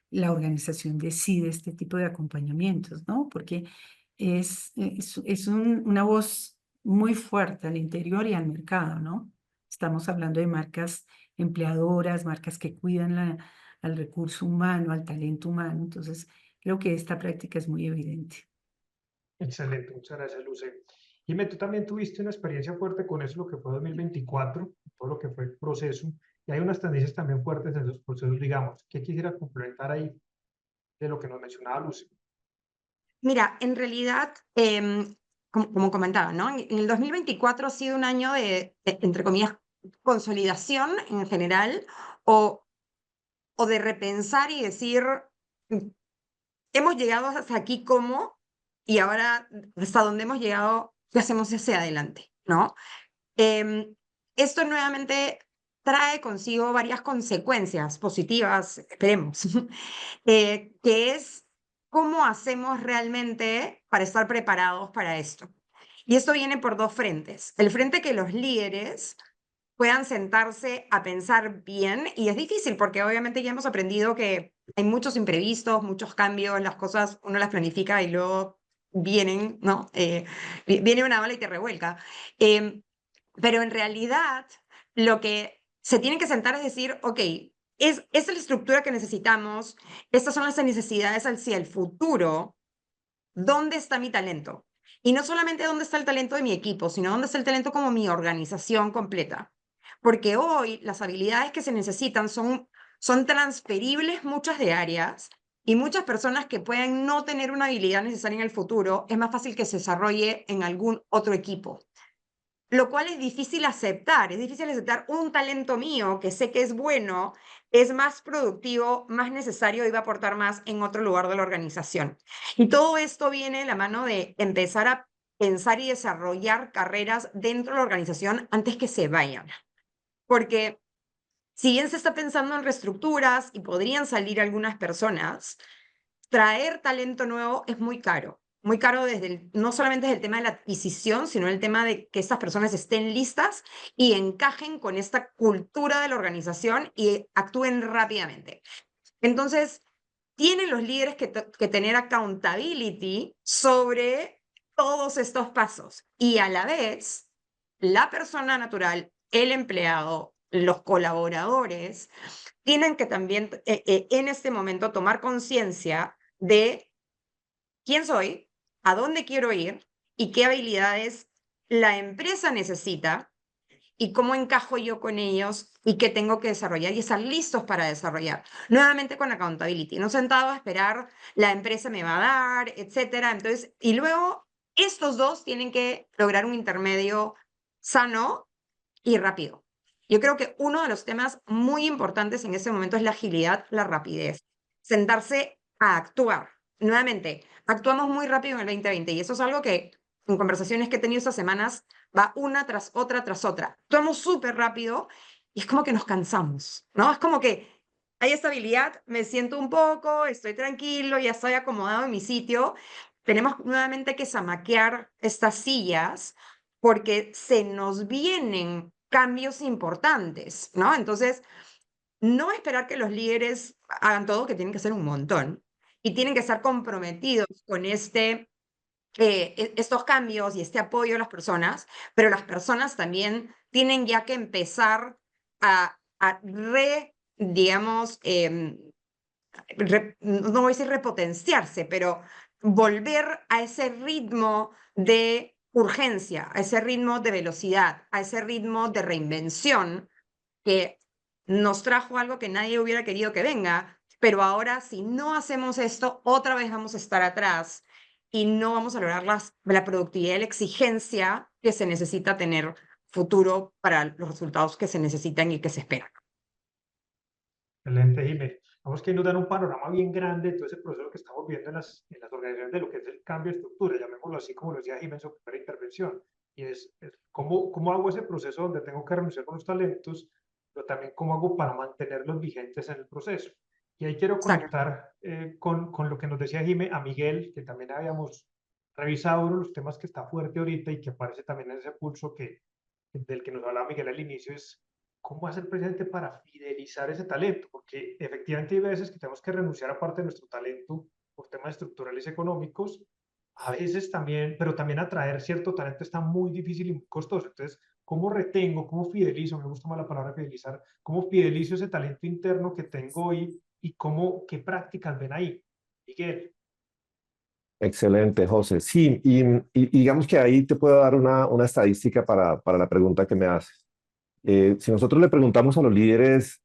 la organización decide este tipo de acompañamientos, ¿no? Porque es una voz muy fuerte al interior y al mercado, ¿no? Estamos hablando de marcas empleadoras, marcas que cuidan al recurso humano, al talento humano. Entonces, creo que esta práctica es muy evidente. Excelente, muchas gracias, Luce. Jimé, tú también tuviste una experiencia fuerte con eso, lo que fue 2024, todo lo que fue el proceso, y hay unas tendencias también fuertes en esos procesos, digamos. ¿Qué quisiera complementar ahí de lo que nos mencionaba Luce? Mira, en realidad, como comentaba, ¿no? En el 2024 ha sido un año de, entre comillas, consolidación en general o de repensar y decir, hemos llegado hasta aquí como, y ahora hasta donde hemos llegado, ¿qué hacemos hacia adelante? ¿No? Esto nuevamente trae consigo varias consecuencias positivas, esperemos, que es cómo hacemos realmente para estar preparados para esto. Y esto viene por dos frentes. El frente que los líderes puedan sentarse a pensar bien, y es difícil porque obviamente ya hemos aprendido que hay muchos imprevistos, muchos cambios, las cosas uno las planifica y luego vienen, ¿no? Viene una ola y te revuelca. Pero en realidad lo que se tienen que sentar es decir, ok, esta es la estructura que necesitamos, estas son las necesidades hacia el futuro, ¿dónde está mi talento? Y no solamente dónde está el talento de mi equipo, sino dónde está el talento como mi organización completa. Porque hoy las habilidades que se necesitan son transferibles muchas de áreas y muchas personas que pueden no tener una habilidad necesaria en el futuro, es más fácil que se desarrolle en algún otro equipo. Lo cual es difícil aceptar un talento mío que sé que es bueno, es más productivo, más necesario y va a aportar más en otro lugar de la organización. Y todo esto viene de la mano de empezar a pensar y desarrollar carreras dentro de la organización antes que se vayan. Porque si bien se está pensando en reestructuras y podrían salir algunas personas, traer talento nuevo es muy caro. Muy caro no solamente desde el tema de la adquisición, sino el tema de que estas personas estén listas y encajen con esta cultura de la organización y actúen rápidamente. Entonces, tienen los líderes que tener accountability sobre todos estos pasos. Y a la vez, la persona natural, el empleado, los colaboradores, tienen que también en este momento tomar conciencia de quién soy, a dónde quiero ir y qué habilidades la empresa necesita y cómo encajo yo con ellos y qué tengo que desarrollar y estar listos para desarrollar. Nuevamente con accountability, no sentado a esperar, la empresa me va a dar, etcétera. Entonces, y luego estos dos tienen que lograr un intermedio sano y rápido. Yo creo que uno de los temas muy importantes en ese momento es la agilidad, la rapidez. Sentarse a actuar. Nuevamente, actuamos muy rápido en el 2020 y eso es algo que en conversaciones que he tenido estas semanas va una tras otra tras otra. Actuamos súper rápido y es como que nos cansamos, ¿no? Es como que hay estabilidad, me siento un poco, estoy tranquilo, ya estoy acomodado en mi sitio. Tenemos nuevamente que zamaquear estas sillas porque se nos vienen cambios importantes, ¿no? Entonces, no esperar que los líderes hagan todo, que tienen que hacer un montón, y tienen que estar comprometidos con estos cambios y este apoyo a las personas, pero las personas también tienen ya que empezar a digamos, no voy a decir repotenciarse, pero volver a ese ritmo de urgencia, a ese ritmo de velocidad, a ese ritmo de reinvención que nos trajo algo que nadie hubiera querido que venga, pero ahora si no hacemos esto, otra vez vamos a estar atrás y no vamos a lograr la productividad y la exigencia que se necesita tener futuro para los resultados que se necesitan y que se esperan. Excelente, Jimé. Vamos que nos dan un panorama bien grande de todo ese proceso que estamos viendo en las organizaciones de lo que es el cambio de estructura, llamémoslo así como lo decía Jimé en su primera intervención. Y es cómo hago ese proceso donde tengo que renunciar con los talentos, pero también cómo hago para mantenerlos vigentes en el proceso. Y ahí quiero conectar con lo que nos decía Jimé a Miguel, que también habíamos revisado uno de los temas que está fuerte ahorita y que aparece también en ese pulso del que nos hablaba Miguel al inicio, es cómo hacer presente para fidelizar ese talento, porque efectivamente hay veces que tenemos que renunciar a parte de nuestro talento por temas estructurales y económicos, a veces también, pero también atraer cierto talento está muy difícil y muy costoso. Entonces, ¿cómo retengo, cómo fidelizo? Me gusta más la palabra fidelizar. ¿Cómo fidelizo ese talento interno que tengo hoy y qué prácticas ven ahí? Miguel. Excelente, José. Sí, y digamos que ahí te puedo dar una estadística para la pregunta que me haces. Si nosotros le preguntamos a los líderes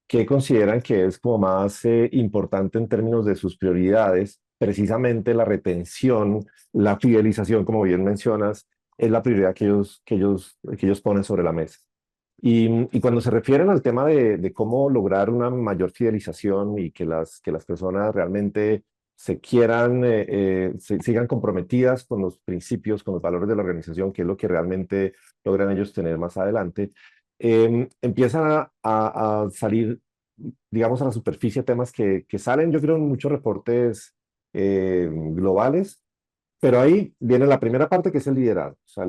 qué consideran que es como más importante en términos de sus prioridades, precisamente la retención, la fidelización, como bien mencionas, es la prioridad que ellos ponen sobre la mesa. Y cuando se refieren al tema de cómo lograr una mayor fidelización y que las personas realmente se quieran, sigan comprometidas con los principios, con los valores de la organización, que es lo que realmente logran ellos tener más adelante, empiezan a salir, digamos, a la superficie temas que salen, yo creo, en muchos reportes globales, pero ahí viene la primera parte que es el liderazgo. O sea,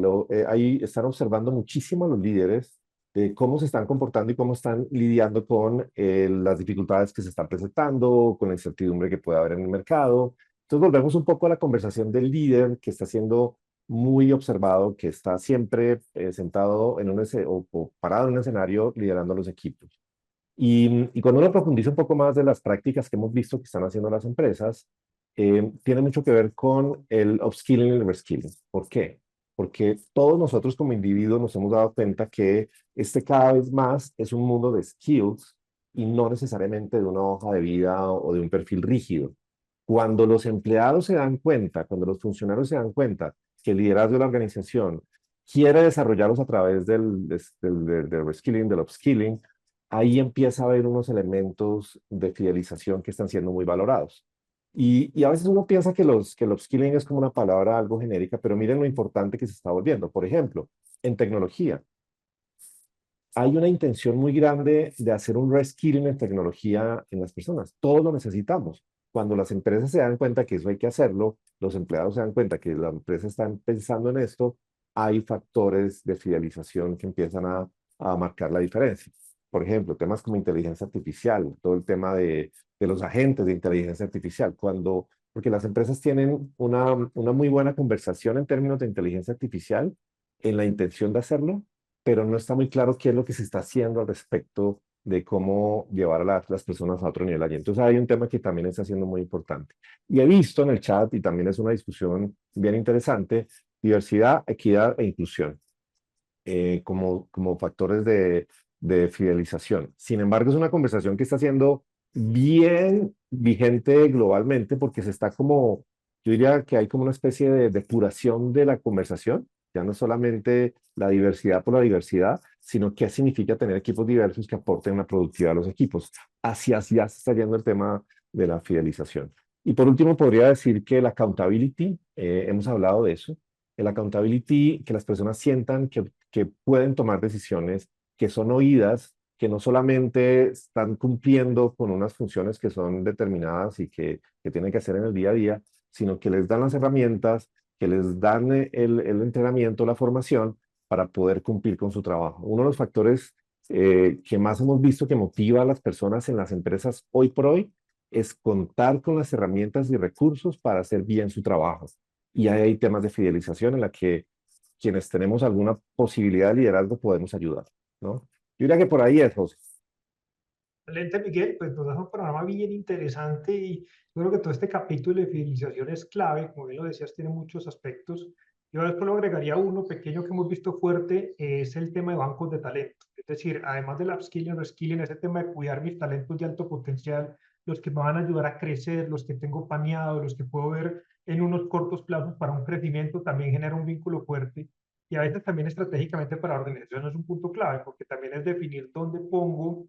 ahí están observando muchísimo a los líderes de cómo se están comportando y cómo están lidiando con las dificultades que se están presentando, con la incertidumbre que puede haber en el mercado. Entonces volvemos un poco a la conversación del líder que está siendo muy observado, que está siempre sentado en o parado en un escenario liderando a los equipos. Y cuando uno profundiza un poco más de las prácticas que hemos visto que están haciendo las empresas, tiene mucho que ver con el upskilling y el reskilling. ¿Por qué? Porque todos nosotros como individuos nos hemos dado cuenta que cada vez más es un mundo de skills y no necesariamente de una hoja de vida o de un perfil rígido. Cuando los empleados se dan cuenta, cuando los funcionarios se dan cuenta que el liderazgo de la organización quiere desarrollarlos a través del reskilling, del upskilling, ahí empieza a haber unos elementos de fidelización que están siendo muy valorados. Y a veces uno piensa que el upskilling es como una palabra algo genérica, pero miren lo importante que se está volviendo. Por ejemplo, en tecnología, hay una intención muy grande de hacer un reskilling en tecnología en las personas. Todos lo necesitamos. Cuando las empresas se dan cuenta que eso hay que hacerlo, los empleados se dan cuenta que la empresa está pensando en esto, hay factores de fidelización que empiezan a marcar la diferencia. Por ejemplo, temas como inteligencia artificial, todo el tema de los agentes de inteligencia artificial, porque las empresas tienen una muy buena conversación en términos de inteligencia artificial en la intención de hacerlo, pero no está muy claro qué es lo que se está haciendo al respecto de cómo llevar a las personas a otro nivel allí. Entonces hay un tema que también está siendo muy importante. Y he visto en el chat, y también es una discusión bien interesante, diversidad, equidad e inclusión como factores de fidelización. Sin embargo, es una conversación que está siendo bien vigente globalmente porque se está como, yo diría que hay como una especie de depuración de la conversación. Ya no solamente la diversidad por la diversidad, sino qué significa tener equipos diversos que aporten la productividad a los equipos. Hacia ya se está yendo el tema de la fidelización. Y por último, podría decir que la accountability, hemos hablado de eso, el accountability, que las personas sientan que pueden tomar decisiones, que son oídas, que no solamente están cumpliendo con unas funciones que son determinadas y que tienen que hacer en el día a día, sino que les dan las herramientas, que les dan el entrenamiento, la formación para poder cumplir con su trabajo. Uno de los factores que más hemos visto que motiva a las personas en las empresas hoy por hoy es contar con las herramientas y recursos para hacer bien su trabajo. Y ahí hay temas de fidelización en la que quienes tenemos alguna posibilidad de liderazgo podemos ayudar, ¿no? Yo diría que por ahí es, José. Excelente, Miguel, pues nos da un programa bien interesante y yo creo que todo este capítulo de fidelización es clave, como bien lo decías, tiene muchos aspectos. Yo después lo agregaría uno pequeño que hemos visto fuerte, es el tema de bancos de talento. Es decir, además del upskilling, reskilling, ese tema de cuidar mis talentos de alto potencial, los que me van a ayudar a crecer, los que tengo planeados, los que puedo ver en unos cortos plazos para un crecimiento, también genera un vínculo fuerte. Y a veces también estratégicamente para la organización es un punto clave, porque también es definir dónde pongo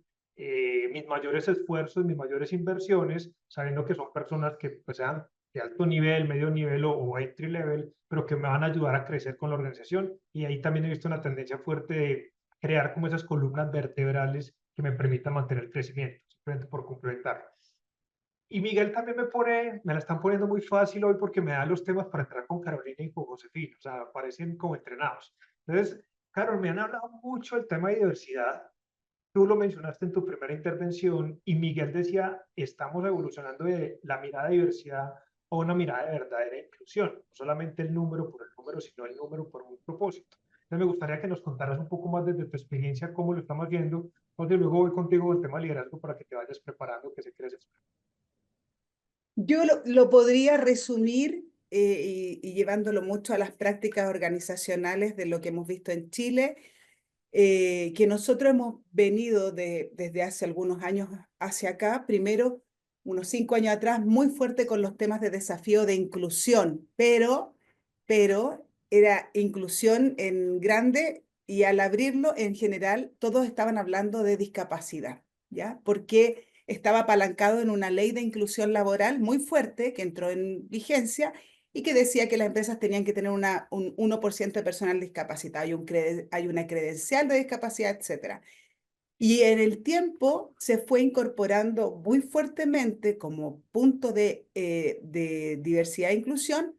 mis mayores esfuerzos, mis mayores inversiones, sabiendo que son personas que pues, sean de alto nivel, medio nivel o entry level, pero que me van a ayudar a crecer con la organización. Y ahí también he visto una tendencia fuerte de crear como esas columnas vertebrales que me permitan mantener el crecimiento, simplemente por complementar. Y Miguel también me la están poniendo muy fácil hoy porque me da los temas para entrar con Carolina y con Josefina, o sea, parecen como entrenados. Entonces, Carol, me han hablado mucho del tema de diversidad. Tú lo mencionaste en tu primera intervención y Miguel decía, estamos evolucionando de la mirada de diversidad a una mirada de verdadera inclusión, no solamente el número por el número, sino el número por un propósito. Entonces me gustaría que nos contaras un poco más desde tu experiencia cómo lo estamos viendo. Entonces luego voy contigo con el tema de liderazgo para que te vayas preparando, que sé que eres experto. Yo lo podría resumir y llevándolo mucho a las prácticas organizacionales de lo que hemos visto en Chile, que nosotros hemos venido desde hace algunos años hacia acá, primero unos 5 años atrás, muy fuerte con los temas de desafío de inclusión, pero era inclusión en grande y al abrirlo, en general, todos estaban hablando de discapacidad, ¿ya? Porque estaba apalancado en una ley de inclusión laboral muy fuerte que entró en vigencia y que decía que las empresas tenían que tener un 1% de personal discapacitado, hay una credencial de discapacidad, etc. Y en el tiempo se fue incorporando muy fuertemente como punto de diversidad e inclusión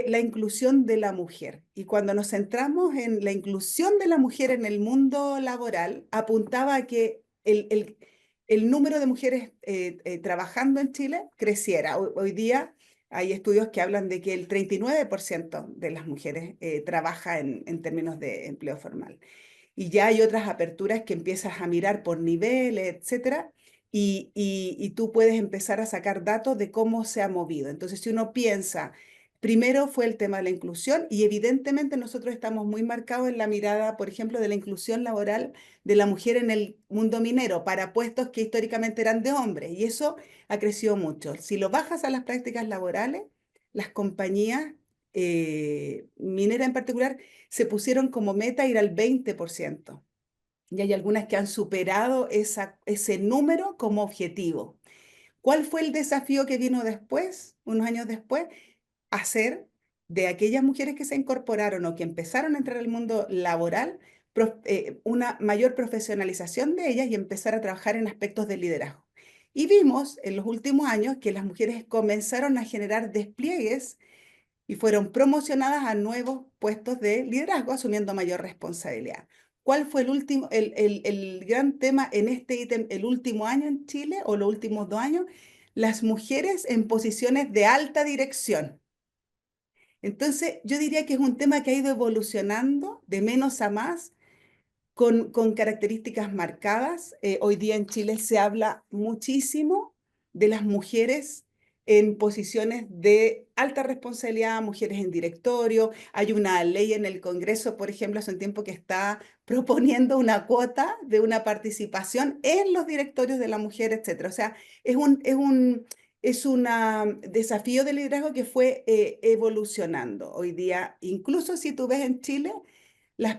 la inclusión de la mujer. Y cuando nos centramos en la inclusión de la mujer en el mundo laboral, apuntaba a que el número de mujeres trabajando en Chile creciera. Hoy día hay estudios que hablan de que el 39% de las mujeres trabaja en términos de empleo formal. Y ya hay otras aperturas que empiezas a mirar por niveles, etcétera, y tú puedes empezar a sacar datos de cómo se ha movido. Entonces, si uno piensa, primero fue el tema de la inclusión y evidentemente nosotros estamos muy marcados en la mirada, por ejemplo, de la inclusión laboral de la mujer en el mundo minero para puestos que históricamente eran de hombres y eso ha crecido mucho. Si lo bajas a las prácticas laborales, las compañías mineras en particular se pusieron como meta ir al 20%. Y hay algunas que han superado ese número como objetivo. ¿Cuál fue el desafío que vino después, unos años después? Hacer de aquellas mujeres que se incorporaron o que empezaron a entrar al mundo laboral una mayor profesionalización de ellas y empezar a trabajar en aspectos de liderazgo. Y vimos en los últimos años que las mujeres comenzaron a generar despliegues y fueron promocionadas a nuevos puestos de liderazgo, asumiendo mayor responsabilidad. ¿Cuál fue el gran tema en este ítem el último año en Chile o los últimos 2 años? Las mujeres en posiciones de alta dirección. Entonces, yo diría que es un tema que ha ido evolucionando de menos a más, con características marcadas. Hoy día en Chile se habla muchísimo de las mujeres en posiciones de alta responsabilidad, mujeres en directorio. Hay una ley en el Congreso, por ejemplo, hace un tiempo que está proponiendo una cuota de una participación en los directorios de la mujer, etc. O sea, es un desafío de liderazgo que fue evolucionando. Hoy día, incluso si tú ves en Chile, las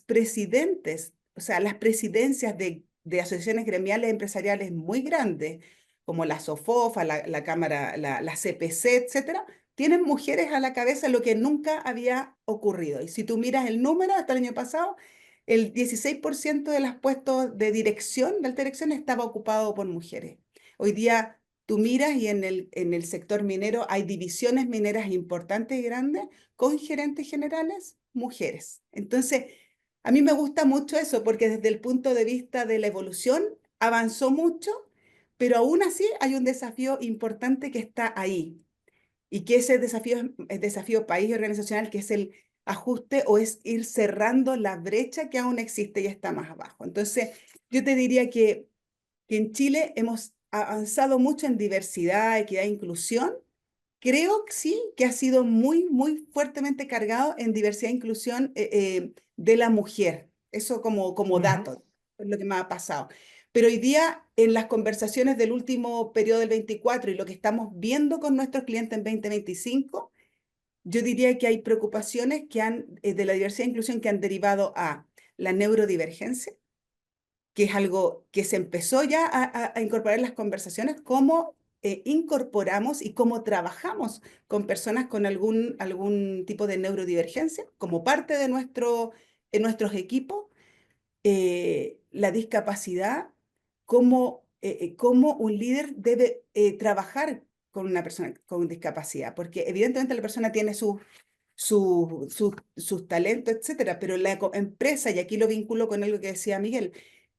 presidentes, o sea, las presidencias de asociaciones gremiales empresariales muy grandes, como la SOFOFA, la Cámara, la CPC, etcétera, tienen mujeres a la cabeza, lo que nunca había ocurrido. Y si tú miras el número hasta el año pasado, el 16% de los puestos de dirección, de alta dirección, estaba ocupado por mujeres. Hoy día tú miras y en el sector minero hay divisiones mineras importantes y grandes con gerentes generales mujeres. Entonces, a mí me gusta mucho eso porque desde el punto de vista de la evolución avanzó mucho, pero aún así hay un desafío importante que está ahí y que ese desafío es desafío país y organizacional, que es el ajuste o es ir cerrando la brecha que aún existe y está más abajo. Entonces, yo te diría que en Chile hemos avanzado mucho en diversidad, equidad e inclusión. Creo que sí, que ha sido muy, muy fuertemente cargado en diversidad e inclusión de la mujer. Eso como dato, es lo que me ha pasado. Pero hoy día, en las conversaciones del último periodo del 24 y lo que estamos viendo con nuestros clientes en 2025, yo diría que hay preocupaciones de la diversidad e inclusión que han derivado a la neurodivergencia, que es algo que se empezó ya a incorporar en las conversaciones, cómo incorporamos y cómo trabajamos con personas con algún tipo de neurodivergencia como parte de nuestros equipos, la discapacidad, cómo un líder debe trabajar con una persona con discapacidad, porque evidentemente la persona tiene sus talentos, etcétera, pero la empresa, y aquí lo vinculo con algo que decía Miguel,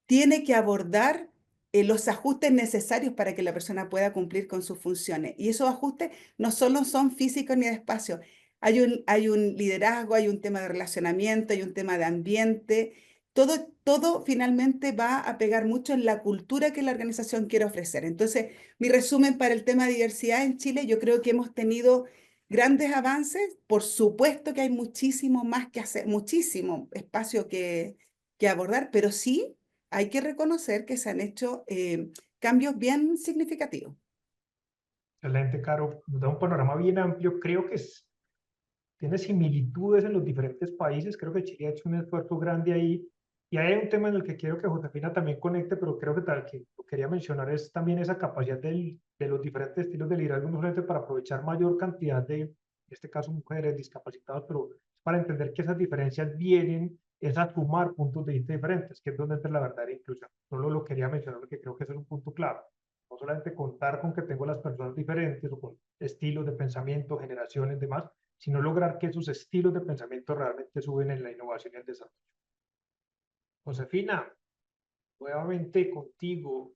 tiene que abordar los ajustes necesarios para que la persona pueda cumplir con sus funciones. Y esos ajustes no solo son físicos ni de espacio. Hay un liderazgo, hay un tema de relacionamiento, hay un tema de ambiente. Todo finalmente va a pegar mucho en la cultura que la organización quiere ofrecer. Entonces, mi resumen para el tema de diversidad en Chile, yo creo que hemos tenido grandes avances. Por supuesto que hay muchísimo más que hacer, muchísimo espacio que abordar, pero sí hay que reconocer que se han hecho cambios bien significativos. Excelente, Caro. Nos da un panorama bien amplio. Creo que tiene similitudes en los diferentes países. Creo que Chile ha hecho un esfuerzo grande ahí. Y hay un tema en el que quiero que Josefina también conecte, pero creo que tal que lo quería mencionar es también esa capacidad de los diferentes estilos de liderazgo, no solamente para aprovechar mayor cantidad de, en este caso, mujeres, discapacitados, pero para entender que esas diferencias vienen, es a sumar puntos de vista diferentes, que es donde entra la verdadera inclusión. Solo lo quería mencionar porque creo que ese es un punto clave. No solamente contar con que tengo las personas diferentes o con estilos de pensamiento, generaciones, demás, sino lograr que esos estilos de pensamiento realmente suben en la innovación y el desarrollo. Josefina, nuevamente contigo.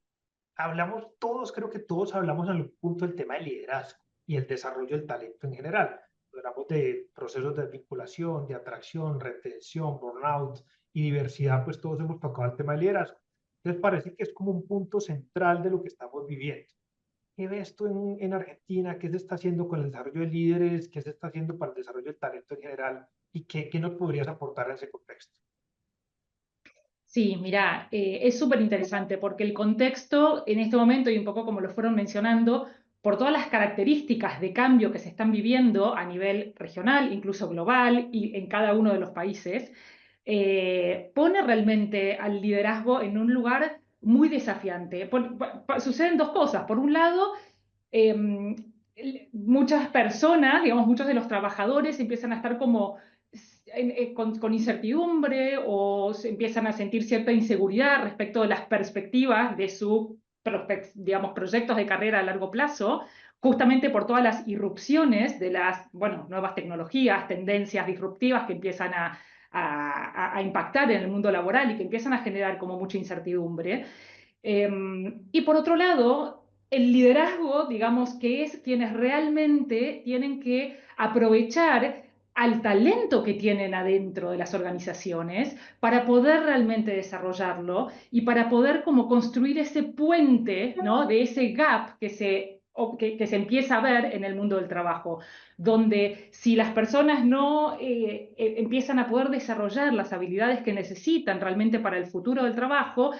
Hablamos todos, creo que todos hablamos en algún punto del tema del liderazgo y el desarrollo del talento en general. Hablamos de procesos de vinculación, de atracción, retención, burnout y diversidad, pues todos hemos tocado el tema del liderazgo. Entonces parece que es como un punto central de lo que estamos viviendo. ¿Qué ves tú en Argentina? ¿Qué se está haciendo con el desarrollo de líderes? ¿Qué se está haciendo para el desarrollo del talento en general? ¿Y qué nos podrías aportar en ese contexto? Sí, mira, es súper interesante porque el contexto en este momento, y un poco como lo fueron mencionando, por todas las características de cambio que se están viviendo a nivel regional, incluso global y en cada uno de los países, pone realmente al liderazgo en un lugar muy desafiante. Suceden dos cosas. Por un lado, eh, muchas personas, digamos, muchos de los trabajadores empiezan a estar como con incertidumbre o se empiezan a sentir cierta inseguridad respecto de las perspectivas de sus, digamos, proyectos de carrera a largo plazo, justamente por todas las irrupciones de las, bueno, nuevas tecnologías, tendencias disruptivas que empiezan a impactar en el mundo laboral y que empiezan a generar como mucha incertidumbre. Y por otro lado, el liderazgo, digamos, que es quienes realmente tienen que aprovechar al talento que tienen adentro de las organizaciones para poder realmente desarrollarlo y para poder como construir ese puente, ¿no? De ese gap que se empieza a ver en el mundo del trabajo, donde si las personas no empiezan a poder desarrollar las habilidades que necesitan realmente para el futuro del trabajo,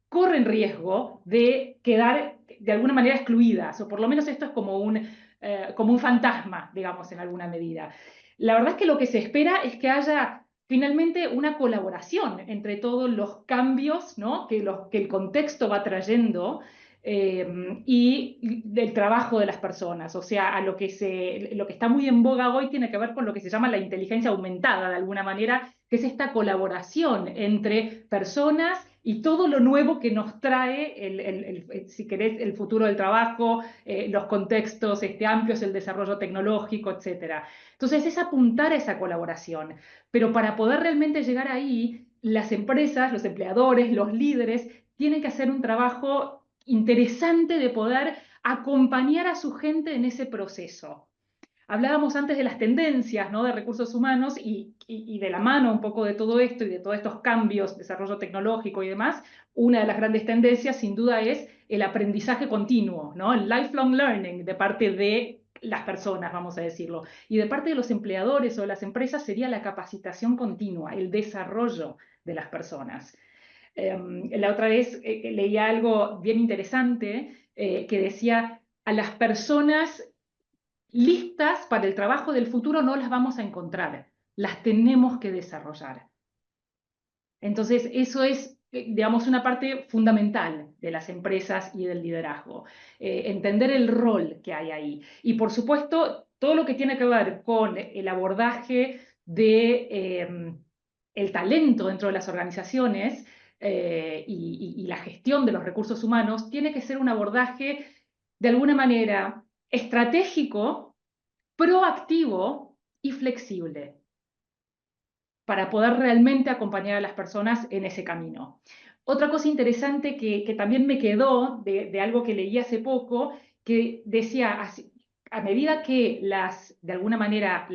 corren riesgo de quedar de alguna manera excluidas, o por lo menos esto es como un fantasma, digamos, en alguna medida. La verdad es que lo que se espera es que haya finalmente una colaboración entre todos los cambios, ¿no? que el contexto va trayendo y del trabajo de las personas. O sea, lo que está muy en boga hoy tiene que ver con lo que se llama la inteligencia aumentada, de alguna manera, que es esta colaboración entre personas y todo lo nuevo que nos trae, si querés, el futuro del trabajo, los contextos amplios, el desarrollo tecnológico, etc. Entonces es apuntar a esa colaboración, pero para poder realmente llegar ahí, las empresas, los empleadores, los líderes, tienen que hacer un trabajo interesante de poder acompañar a su gente en ese proceso. Hablábamos antes de las tendencias, ¿no? De recursos humanos y de la mano un poco de todo esto y de todos estos cambios, desarrollo tecnológico y demás. Una de las grandes tendencias sin duda es el aprendizaje continuo, ¿no? El lifelong learning de parte de las personas, vamos a decirlo. Y de parte de los empleadores o de las empresas sería la capacitación continua, el desarrollo de las personas. La otra vez leía algo bien interesante que decía, a las personas listas para el trabajo del futuro no las vamos a encontrar, las tenemos que desarrollar. Entonces, eso es, digamos, una parte fundamental de las empresas y del liderazgo, entender el rol que hay ahí. Y, por supuesto, todo lo que tiene que ver con el abordaje de el talento dentro de las organizaciones y la gestión de los recursos humanos tiene que ser un abordaje, de alguna manera, estratégico, proactivo y flexible para poder realmente acompañar a las personas en ese camino. Otra cosa interesante que también me quedó de algo que leí hace poco, que decía, a medida que de alguna manera,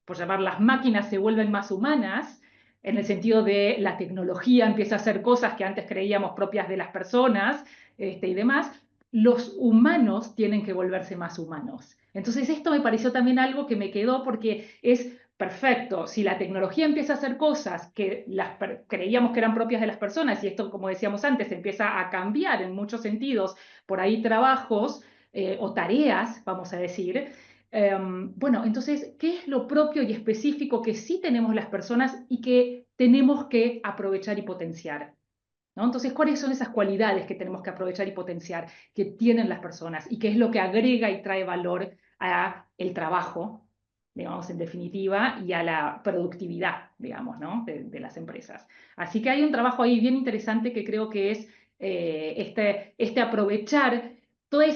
por llamar las máquinas se vuelven más humanas, en el sentido de la tecnología empieza a hacer cosas que antes creíamos propias de las personas y demás, los humanos tienen que volverse más humanos. Entonces esto me pareció también algo que me quedó porque es perfecto. Si la tecnología empieza a hacer cosas que creíamos que eran propias de las personas y esto, como decíamos antes, empieza a cambiar en muchos sentidos, por ahí trabajos o tareas, vamos a decir, Bueno, entonces, ¿qué es lo propio y específico que sí tenemos las personas y que tenemos que aprovechar y potenciar? ¿No? Entonces, ¿cuáles son esas cualidades que tenemos que aprovechar y potenciar que tienen las personas y qué es lo que agrega y trae valor a el trabajo, digamos, en definitiva, y a la productividad, digamos, ¿no? de las empresas? Así que hay un trabajo ahí bien interesante que creo que es este aprovechar todas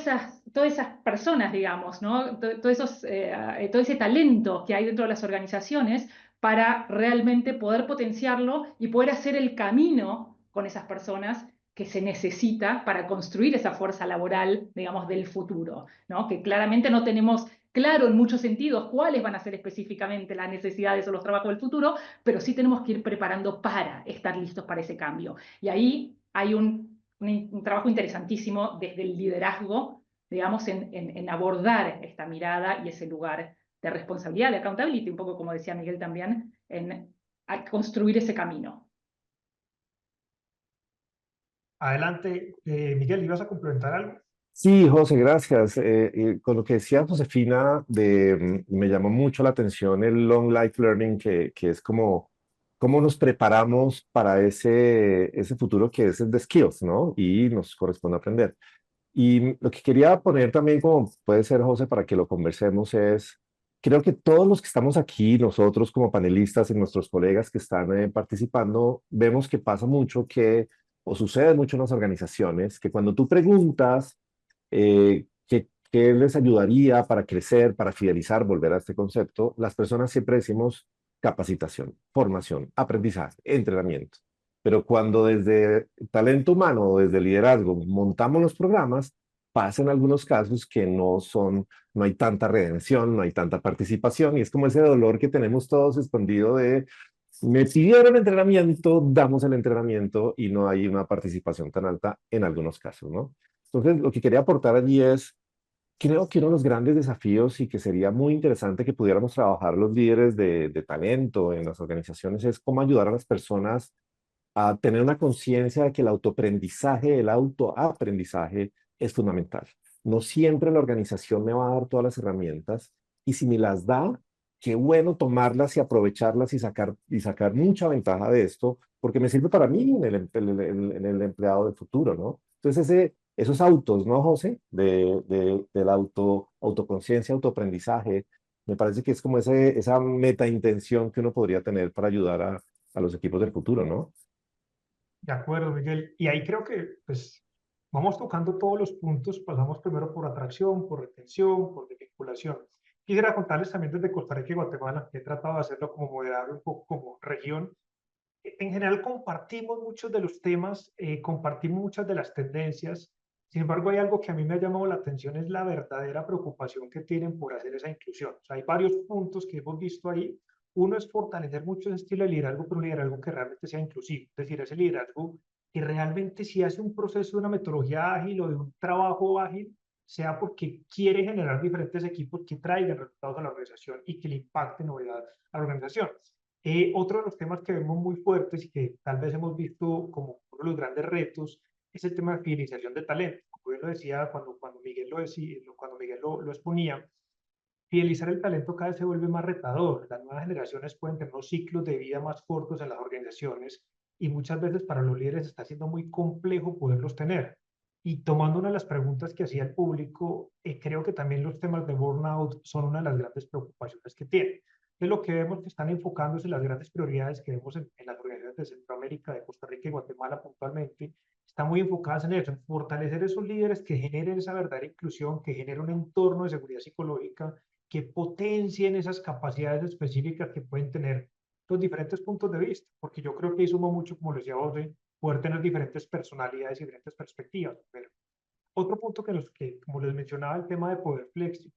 esas personas, digamos, ¿no? Todo ese talento que hay dentro de las organizaciones para realmente poder potenciarlo y poder hacer el camino con esas personas que se necesita para construir esa fuerza laboral, digamos, del futuro, ¿no? Que claramente no tenemos claro en muchos sentidos cuáles van a ser específicamente las necesidades o los trabajos del futuro, pero sí tenemos que ir preparando para estar listos para ese cambio. Y ahí hay un trabajo interesantísimo desde el liderazgo, digamos, en abordar esta mirada y ese lugar de responsabilidad, de accountability, un poco como decía Miguel también, en construir ese camino. Adelante, Miguel, ¿ibas a complementar algo? Sí, José, gracias. Con lo que decía Josefina, me llamó mucho la atención el Long Life Learning, que es como cómo nos preparamos para ese futuro que es el de skills, ¿no? Y nos corresponde aprender. Y lo que quería poner también, como puede ser, José, para que lo conversemos, es, creo que todos los que estamos aquí, nosotros como panelistas y nuestros colegas que están participando, vemos que pasa mucho que, o sucede mucho en las organizaciones, que cuando tú preguntas qué les ayudaría para crecer, para fidelizar, volver a este concepto, las personas siempre decimos capacitación, formación, aprendizaje, entrenamiento. Pero cuando desde talento humano o desde liderazgo montamos los programas, pasa en algunos casos que no hay tanta redención, no hay tanta participación y es como ese dolor que tenemos todos escondido de, me pidieron entrenamiento, damos el entrenamiento y no hay una participación tan alta en algunos casos, ¿no? Entonces, lo que quería aportar allí es, creo que uno de los grandes desafíos y que sería muy interesante que pudiéramos trabajar los líderes de talento en las organizaciones es cómo ayudar a las personas a tener una conciencia de que el autoaprendizaje es fundamental. No siempre la organización me va a dar todas las herramientas y si me las da, qué bueno tomarlas y aprovecharlas y sacar mucha ventaja de esto, porque me sirve para mí en el empleado del futuro, ¿no? Entonces, esos autos, ¿no, José? Del autoconciencia, autoaprendizaje, me parece que es como esa meta intención que uno podría tener para ayudar a los equipos del futuro, ¿no? De acuerdo, Miguel. Y ahí creo que pues vamos tocando todos los puntos. Pasamos primero por atracción, por retención, por vinculación. Quisiera contarles también desde Costa Rica y Guatemala, que he tratado de hacerlo como moderador, un poco como región. En general compartimos muchos de los temas, compartimos muchas de las tendencias. Sin embargo, hay algo que a mí me ha llamado la atención, es la verdadera preocupación que tienen por hacer esa inclusión. O sea, hay varios puntos que hemos visto ahí. Uno es fortalecer mucho ese estilo de liderazgo, pero un liderazgo que realmente sea inclusivo. Es decir, ese liderazgo que realmente si hace un proceso de una metodología ágil o de un trabajo ágil, sea porque quiere generar diferentes equipos que traigan resultados a la organización y que le impacten novedad a la organización. Otro de los temas que vemos muy fuertes y que tal vez hemos visto como uno de los grandes retos es el tema de fidelización de talento. Como bien lo decía cuando Miguel lo exponía, fidelizar el talento cada vez se vuelve más retador. Las nuevas generaciones pueden tener unos ciclos de vida más cortos en las organizaciones y muchas veces para los líderes está siendo muy complejo poderlos tener. Y tomando una de las preguntas que hacía el público, creo que también los temas de burnout son una de las grandes preocupaciones que tienen. Es lo que vemos que están enfocándose las grandes prioridades que vemos en las organizaciones de Centroamérica, de Costa Rica y Guatemala puntualmente, están muy enfocadas en eso, en fortalecer esos líderes que generen esa verdadera inclusión, que generen un entorno de seguridad psicológica, que potencien esas capacidades específicas que pueden tener los diferentes puntos de vista, porque yo creo que ahí suma mucho, como lo decía José, poder tener diferentes personalidades y diferentes perspectivas. Pero otro punto como les mencionaba, el tema de poder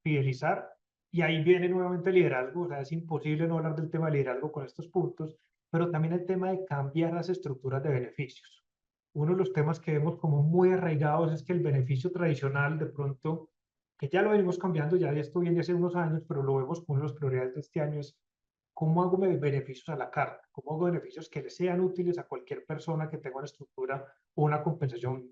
fidelizar, y ahí viene nuevamente el liderazgo, o sea, es imposible no hablar del tema de liderazgo con estos puntos, pero también el tema de cambiar las estructuras de beneficios. Uno de los temas que vemos como muy arraigados es que el beneficio tradicional de pronto, que ya lo venimos cambiando, ya esto viene hace unos años, pero lo vemos como una de las prioridades de este año, es cómo hago beneficios a la carta, cómo hago beneficios que le sean útiles a cualquier persona que tenga una estructura o una compensación,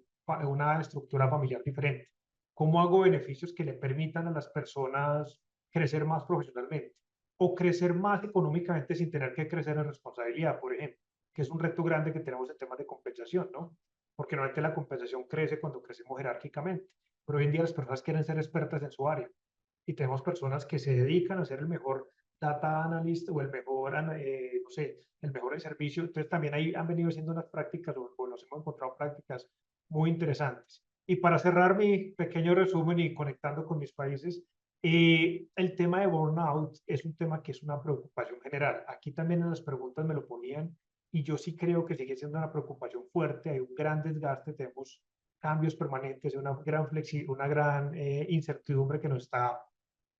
una estructura familiar diferente. ¿Cómo hago beneficios que le permitan a las personas crecer más profesionalmente o crecer más económicamente sin tener que crecer en responsabilidad, por ejemplo, que es un reto grande que tenemos en temas de compensación, ¿no? Porque normalmente la compensación crece cuando crecemos jerárquicamente, pero hoy en día las personas quieren ser expertas en su área y tenemos personas que se dedican a ser el mejor data analyst o el mejor, no sé, el mejor en servicio. Entonces también ahí han venido siendo unas prácticas o nos hemos encontrado prácticas muy interesantes. Y para cerrar mi pequeño resumen y conectando con mis países, el tema de burnout es un tema que es una preocupación general. Aquí también en las preguntas me lo ponían y yo sí creo que sigue siendo una preocupación fuerte. Hay un gran desgaste, tenemos cambios permanentes, una gran incertidumbre que nos está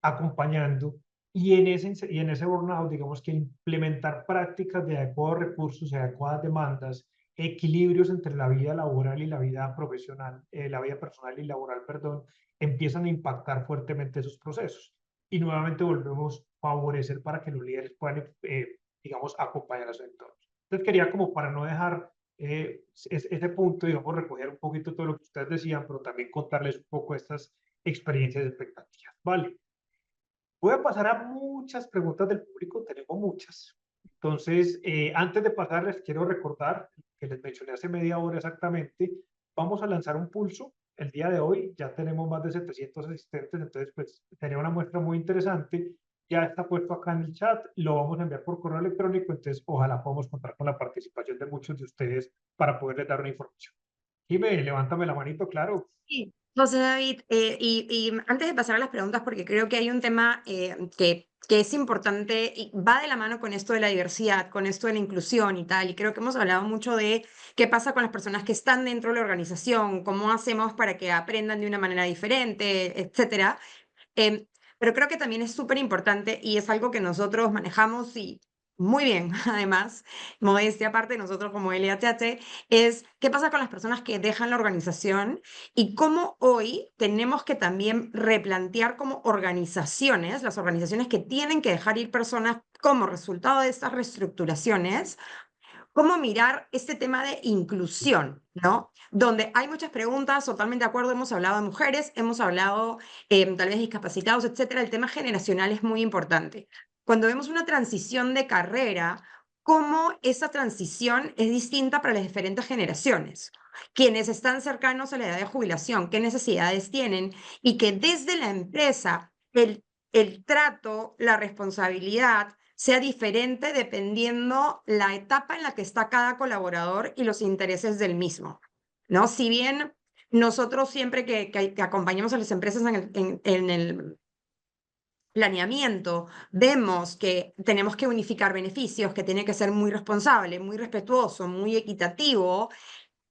acompañando. Y en ese burnout, digamos que implementar prácticas de adecuados recursos y adecuadas demandas, equilibrios entre la vida laboral y la vida profesional, la vida personal y laboral, perdón, empiezan a impactar fuertemente esos procesos. Y nuevamente volvemos a favorecer para que los líderes puedan, digamos, acompañar a su entorno. Entonces quería como para no dejar ese punto, digamos, recoger un poquito todo lo que ustedes decían, pero también contarles un poco estas experiencias y expectativas. Vale. Voy a pasar a muchas preguntas del público, tenemos muchas. Entonces, antes de pasar, les quiero recordar que les mencioné hace media hora exactamente, vamos a lanzar un pulso el día de hoy, ya tenemos más de 700 asistentes, entonces pues sería una muestra muy interesante, ya está puesto acá en el chat, lo vamos a enviar por correo electrónico, entonces ojalá podamos contar con la participación de muchos de ustedes para poderles dar una información. Jimé, levántame la manito, claro. Sí, José David, y antes de pasar a las preguntas, porque creo que hay un tema que es importante y va de la mano con esto de la diversidad, con esto de la inclusión y tal, y creo que hemos hablado mucho de qué pasa con las personas que están dentro de la organización, cómo hacemos para que aprendan de una manera diferente, etcétera. Em, pero creo que también es súper importante y es algo que nosotros manejamos y muy bien, además, modestia aparte, nosotros como LHH, es qué pasa con las personas que dejan la organización y cómo hoy tenemos que también replantear como organizaciones, las organizaciones que tienen que dejar ir personas como resultado de estas reestructuraciones, cómo mirar este tema de inclusión, ¿no? Donde hay muchas preguntas, totalmente de acuerdo, hemos hablado de mujeres, hemos hablado tal vez discapacitados, etcétera, el tema generacional es muy importante. Cuando vemos una transición de carrera, cómo esa transición es distinta para las diferentes generaciones. Quienes están cercanos a la edad de jubilación, qué necesidades tienen y que desde la empresa el trato, la responsabilidad, sea diferente dependiendo la etapa en la que está cada colaborador y los intereses del mismo, ¿no? Si bien nosotros siempre que acompañamos a las empresas en el planeamiento, vemos que tenemos que unificar beneficios, que tiene que ser muy responsable, muy respetuoso, muy equitativo,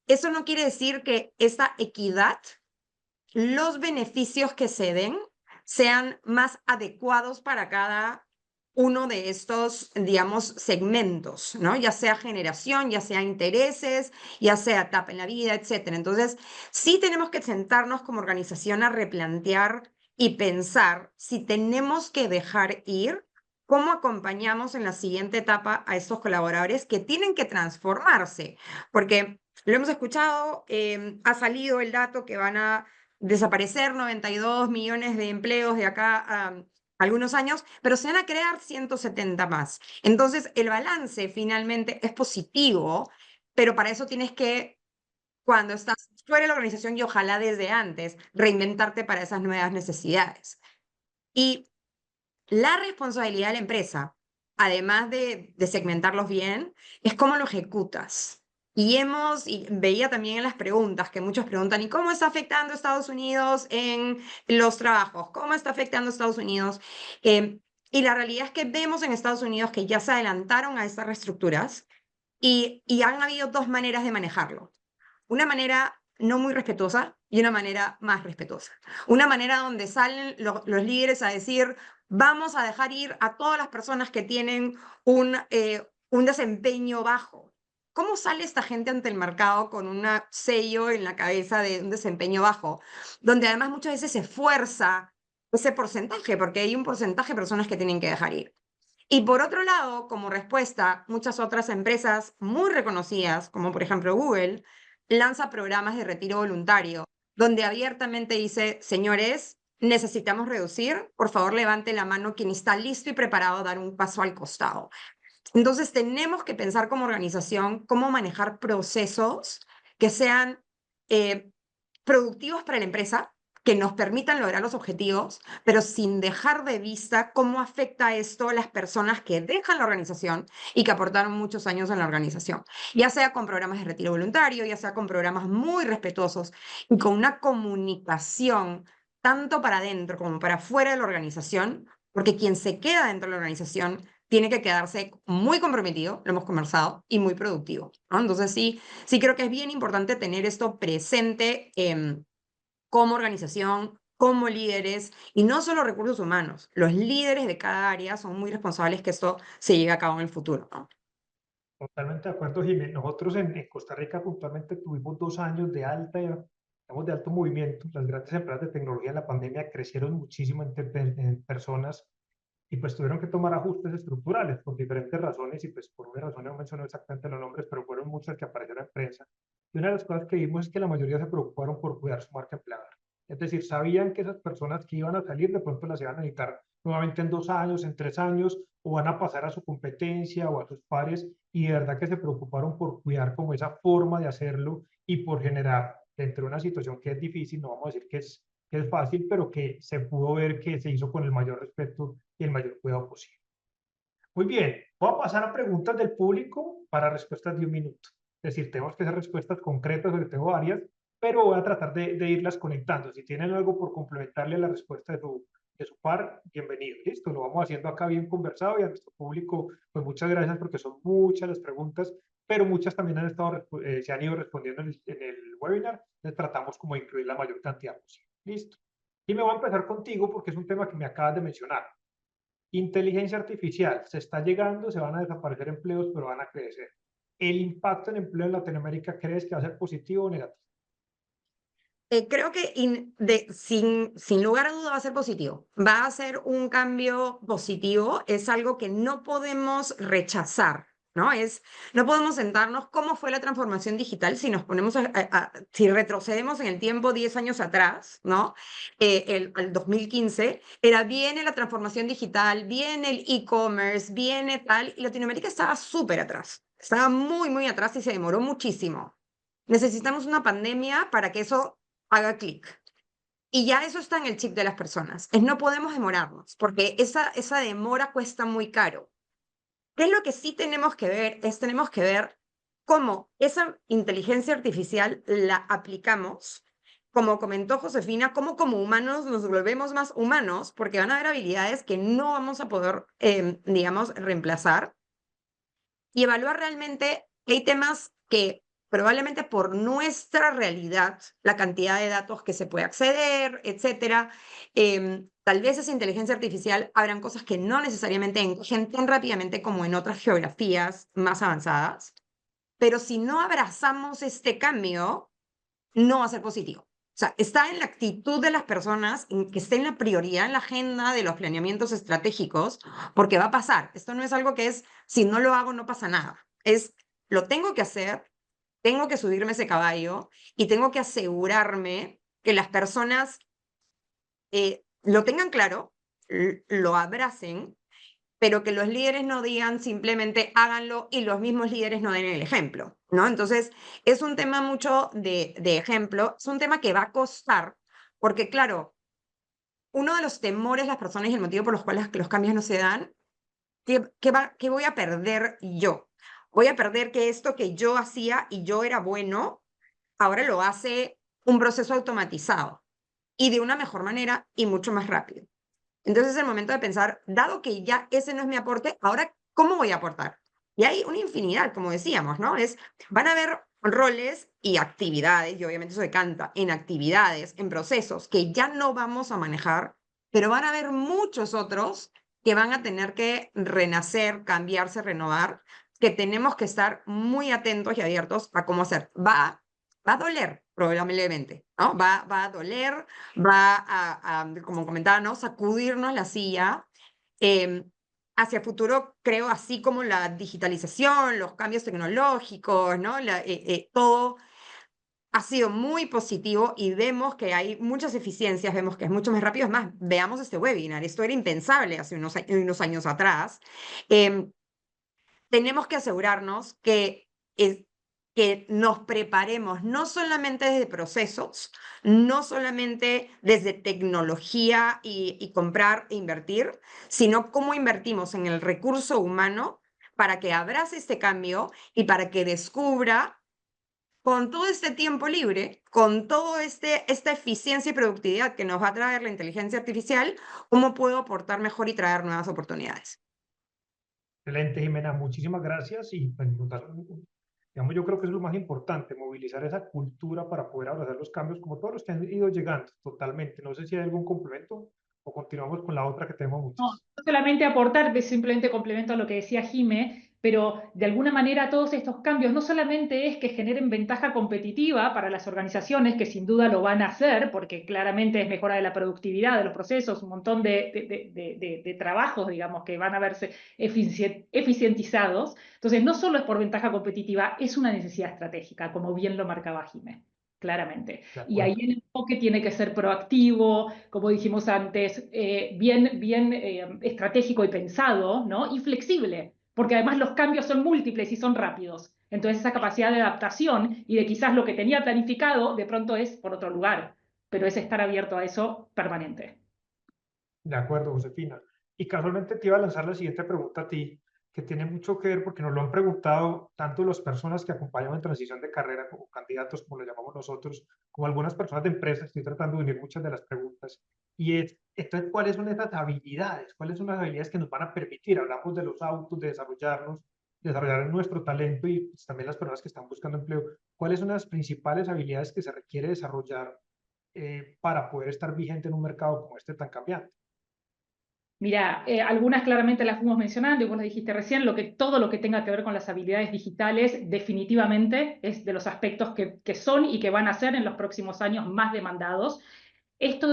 eso no quiere decir que esa equidad, los beneficios que se den, sean más adecuados para cada uno de estos, digamos, segmentos, ¿no? Ya sea generación, ya sea intereses, ya sea etapa en la vida, etcétera. Entonces, sí tenemos que sentarnos como organización a replantear y pensar si tenemos que dejar ir, cómo acompañamos en la siguiente etapa a estos colaboradores que tienen que transformarse, porque lo hemos escuchado, ha salido el dato que van a desaparecer 92 millones de empleos de acá a algunos años, pero se van a crear 170 más. Entonces, el balance finalmente es positivo, pero para eso tienes que, cuando estás fuera de la organización y ojalá desde antes, reinventarte para esas nuevas necesidades. Y la responsabilidad de la empresa, además de segmentarlos bien, es cómo lo ejecutas. Y veía también en las preguntas que muchos preguntan, ¿y cómo está afectando a Estados Unidos en los trabajos? ¿Cómo está afectando a Estados Unidos? Y la realidad es que vemos en Estados Unidos que ya se adelantaron a estas reestructuras y han habido dos maneras de manejarlo. Una manera no muy respetuosa y una manera más respetuosa. Una manera donde salen los líderes a decir, vamos a dejar ir a todas las personas que tienen un desempeño bajo. ¿Cómo sale esta gente ante el mercado con un sello en la cabeza de un desempeño bajo? Donde además muchas veces se fuerza ese porcentaje, porque hay un porcentaje de personas que tienen que dejar ir. Y por otro lado, como respuesta, muchas otras empresas muy reconocidas, como por ejemplo Google, lanza programas de retiro voluntario, donde abiertamente dice, señores, necesitamos reducir, por favor levante la mano quien está listo y preparado a dar un paso al costado. Entonces tenemos que pensar como organización cómo manejar procesos que sean productivos para la empresa, que nos permitan lograr los objetivos, pero sin dejar de vista cómo afecta esto a las personas que dejan la organización y que aportaron muchos años en la organización, ya sea con programas de retiro voluntario, ya sea con programas muy respetuosos y con una comunicación tanto para adentro como para afuera de la organización, porque quien se queda dentro de la organización tiene que quedarse muy comprometido, lo hemos conversado, y muy productivo, ¿no? Entonces sí creo que es bien importante tener esto presente como organización, como líderes, y no solo recursos humanos. Los líderes de cada área son muy responsables que esto se lleve a cabo en el futuro, ¿no? Totalmente de acuerdo, Jiménez. Nosotros en Costa Rica puntualmente tuvimos 2 años de digamos, de alto movimiento. Las grandes empresas de tecnología en la pandemia crecieron muchísimo en personas y pues tuvieron que tomar ajustes estructurales por diferentes razones y pues por una razón no menciono exactamente los nombres, pero fueron muchas que aparecieron en prensa. Y una de las cosas que vimos es que la mayoría se preocuparon por cuidar su marca empleadora. Es decir, sabían que esas personas que iban a salir de pronto las iban a necesitar nuevamente en 2 años, en 3 años, o van a pasar a su competencia o a sus pares, y de verdad que se preocuparon por cuidar como esa forma de hacerlo y por generar, dentro de una situación que es difícil, no vamos a decir que es fácil, pero que se pudo ver que se hizo con el mayor respeto y el mayor cuidado posible. Muy bien, voy a pasar a preguntas del público para respuestas de 1 minuto. Es decir, tenemos que hacer respuestas concretas, porque tengo varias, pero voy a tratar de irlas conectando. Si tienen algo por complementarle a la respuesta de su par, bienvenido. Listo, lo vamos haciendo acá bien conversado y a nuestro público, pues muchas gracias porque son muchas las preguntas, pero muchas también se han ido respondiendo en el webinar. Entonces tratamos como de incluir la mayor cantidad posible. Listo. Y me voy a empezar contigo porque es un tema que me acabas de mencionar. Inteligencia artificial, se está llegando, se van a desaparecer empleos, pero van a crecer. ¿El impacto en empleo en Latinoamérica crees que va a ser positivo o negativo? Creo que sin lugar a duda va a ser positivo. Va a ser un cambio positivo, es algo que no podemos rechazar, ¿no? No podemos sentarnos cómo fue la transformación digital si nos ponemos si retrocedemos en el tiempo 10 años atrás, ¿no? Al 2015, viene la transformación digital, viene el e-commerce, viene tal, y Latinoamérica estaba súper atrás, estaba muy, muy atrás y se demoró muchísimo. Necesitamos una pandemia para que eso haga clic. Y ya eso está en el chip de las personas. No podemos demorarnos, porque esa demora cuesta muy caro. ¿Qué es lo que sí tenemos que ver? Tenemos que ver cómo esa inteligencia artificial la aplicamos, como comentó Josefina, cómo como humanos nos volvemos más humanos, porque van a haber habilidades que no vamos a poder, digamos, reemplazar, y evaluar realmente que hay temas que probablemente por nuestra realidad, la cantidad de datos que se puede acceder, etcétera, tal vez esa inteligencia artificial habrán cosas que no necesariamente encajen tan rápidamente como en otras geografías más avanzadas, pero si no abrazamos este cambio, no va a ser positivo. O sea, está en la actitud de las personas, en que esté en la prioridad en la agenda de los planeamientos estratégicos, porque va a pasar. Esto no es algo que si no lo hago, no pasa nada. Lo tengo que hacer, tengo que subirme ese caballo y tengo que asegurarme que las personas lo tengan claro, lo abracen, pero que los líderes no digan simplemente háganlo y los mismos líderes no den el ejemplo, ¿no? Entonces, es un tema mucho de ejemplo, es un tema que va a costar, porque claro, uno de los temores de las personas y el motivo por los cuales los cambios no se dan, ¿qué voy a perder yo? Voy a perder que esto que yo hacía y yo era bueno, ahora lo hace un proceso automatizado y de una mejor manera y mucho más rápido. Entonces es el momento de pensar, dado que ya ese no es mi aporte, ahora, ¿cómo voy a aportar? Y hay una infinidad, como decíamos, ¿no? Van a haber roles y actividades, y obviamente eso decanta en actividades, en procesos que ya no vamos a manejar, pero van a haber muchos otros que van a tener que renacer, cambiarse, renovar, que tenemos que estar muy atentos y abiertos a cómo hacer. Va a doler, probablemente, ¿no? Va a doler, como comentaba, ¿no? Sacudirnos la silla. Hacia el futuro, creo, así como la digitalización, los cambios tecnológicos, ¿no? Todo ha sido muy positivo y vemos que hay muchas eficiencias, vemos que es mucho más rápido. Es más, veamos este webinar, esto era impensable hace unos años atrás. Tenemos que asegurarnos que nos preparemos no solamente desde procesos, no solamente desde tecnología y comprar e invertir, sino cómo invertimos en el recurso humano para que abrace este cambio y para que descubra con todo este tiempo libre, con toda esta eficiencia y productividad que nos va a traer la inteligencia artificial, cómo puedo aportar mejor y traer nuevas oportunidades. Excelente, Jimena, muchísimas gracias y pues, digamos, yo creo que es lo más importante, movilizar esa cultura para poder abrazar los cambios como todos los que han ido llegando, totalmente. No sé si hay algún complemento o continuamos con la otra que tenemos No, muchas. no solamente aportar, simplemente complemento a lo que decía Jime, pero de alguna manera todos estos cambios no solamente es que generen ventaja competitiva para las organizaciones, que sin duda lo van a hacer, porque claramente es mejora de la productividad de los procesos, un montón de trabajos, digamos, que van a verse eficientizados. Entonces, no solo es por ventaja competitiva, es una necesidad estratégica, como bien lo marcaba Jime, claramente. Y ahí el enfoque tiene que ser proactivo, como dijimos antes, bien estratégico y pensado, ¿no? Y flexible, porque además los cambios son múltiples y son rápidos. Entonces esa capacidad de adaptación y de quizás lo que tenía planificado de pronto es por otro lugar, pero es estar abierto a eso permanente. De acuerdo, Josefina. Y casualmente te iba a lanzar la siguiente pregunta a ti, que tiene mucho que ver porque nos lo han preguntado tanto las personas que acompañan en transición de carrera como candidatos, como lo llamamos nosotros, como algunas personas de empresas. Estoy tratando de unir muchas de las preguntas. Y es, entonces, ¿cuáles son esas habilidades? ¿Cuáles son las habilidades que nos van a permitir? Hablamos de los autos, de desarrollarnos, desarrollar nuestro talento y pues, también las personas que están buscando empleo. ¿Cuáles son las principales habilidades que se requiere desarrollar para poder estar vigente en un mercado como este tan cambiante? Mira, algunas claramente las fuimos mencionando y vos lo dijiste recién, todo lo que tenga que ver con las habilidades digitales definitivamente es de los aspectos que son y que van a ser en los próximos años más demandados. Esto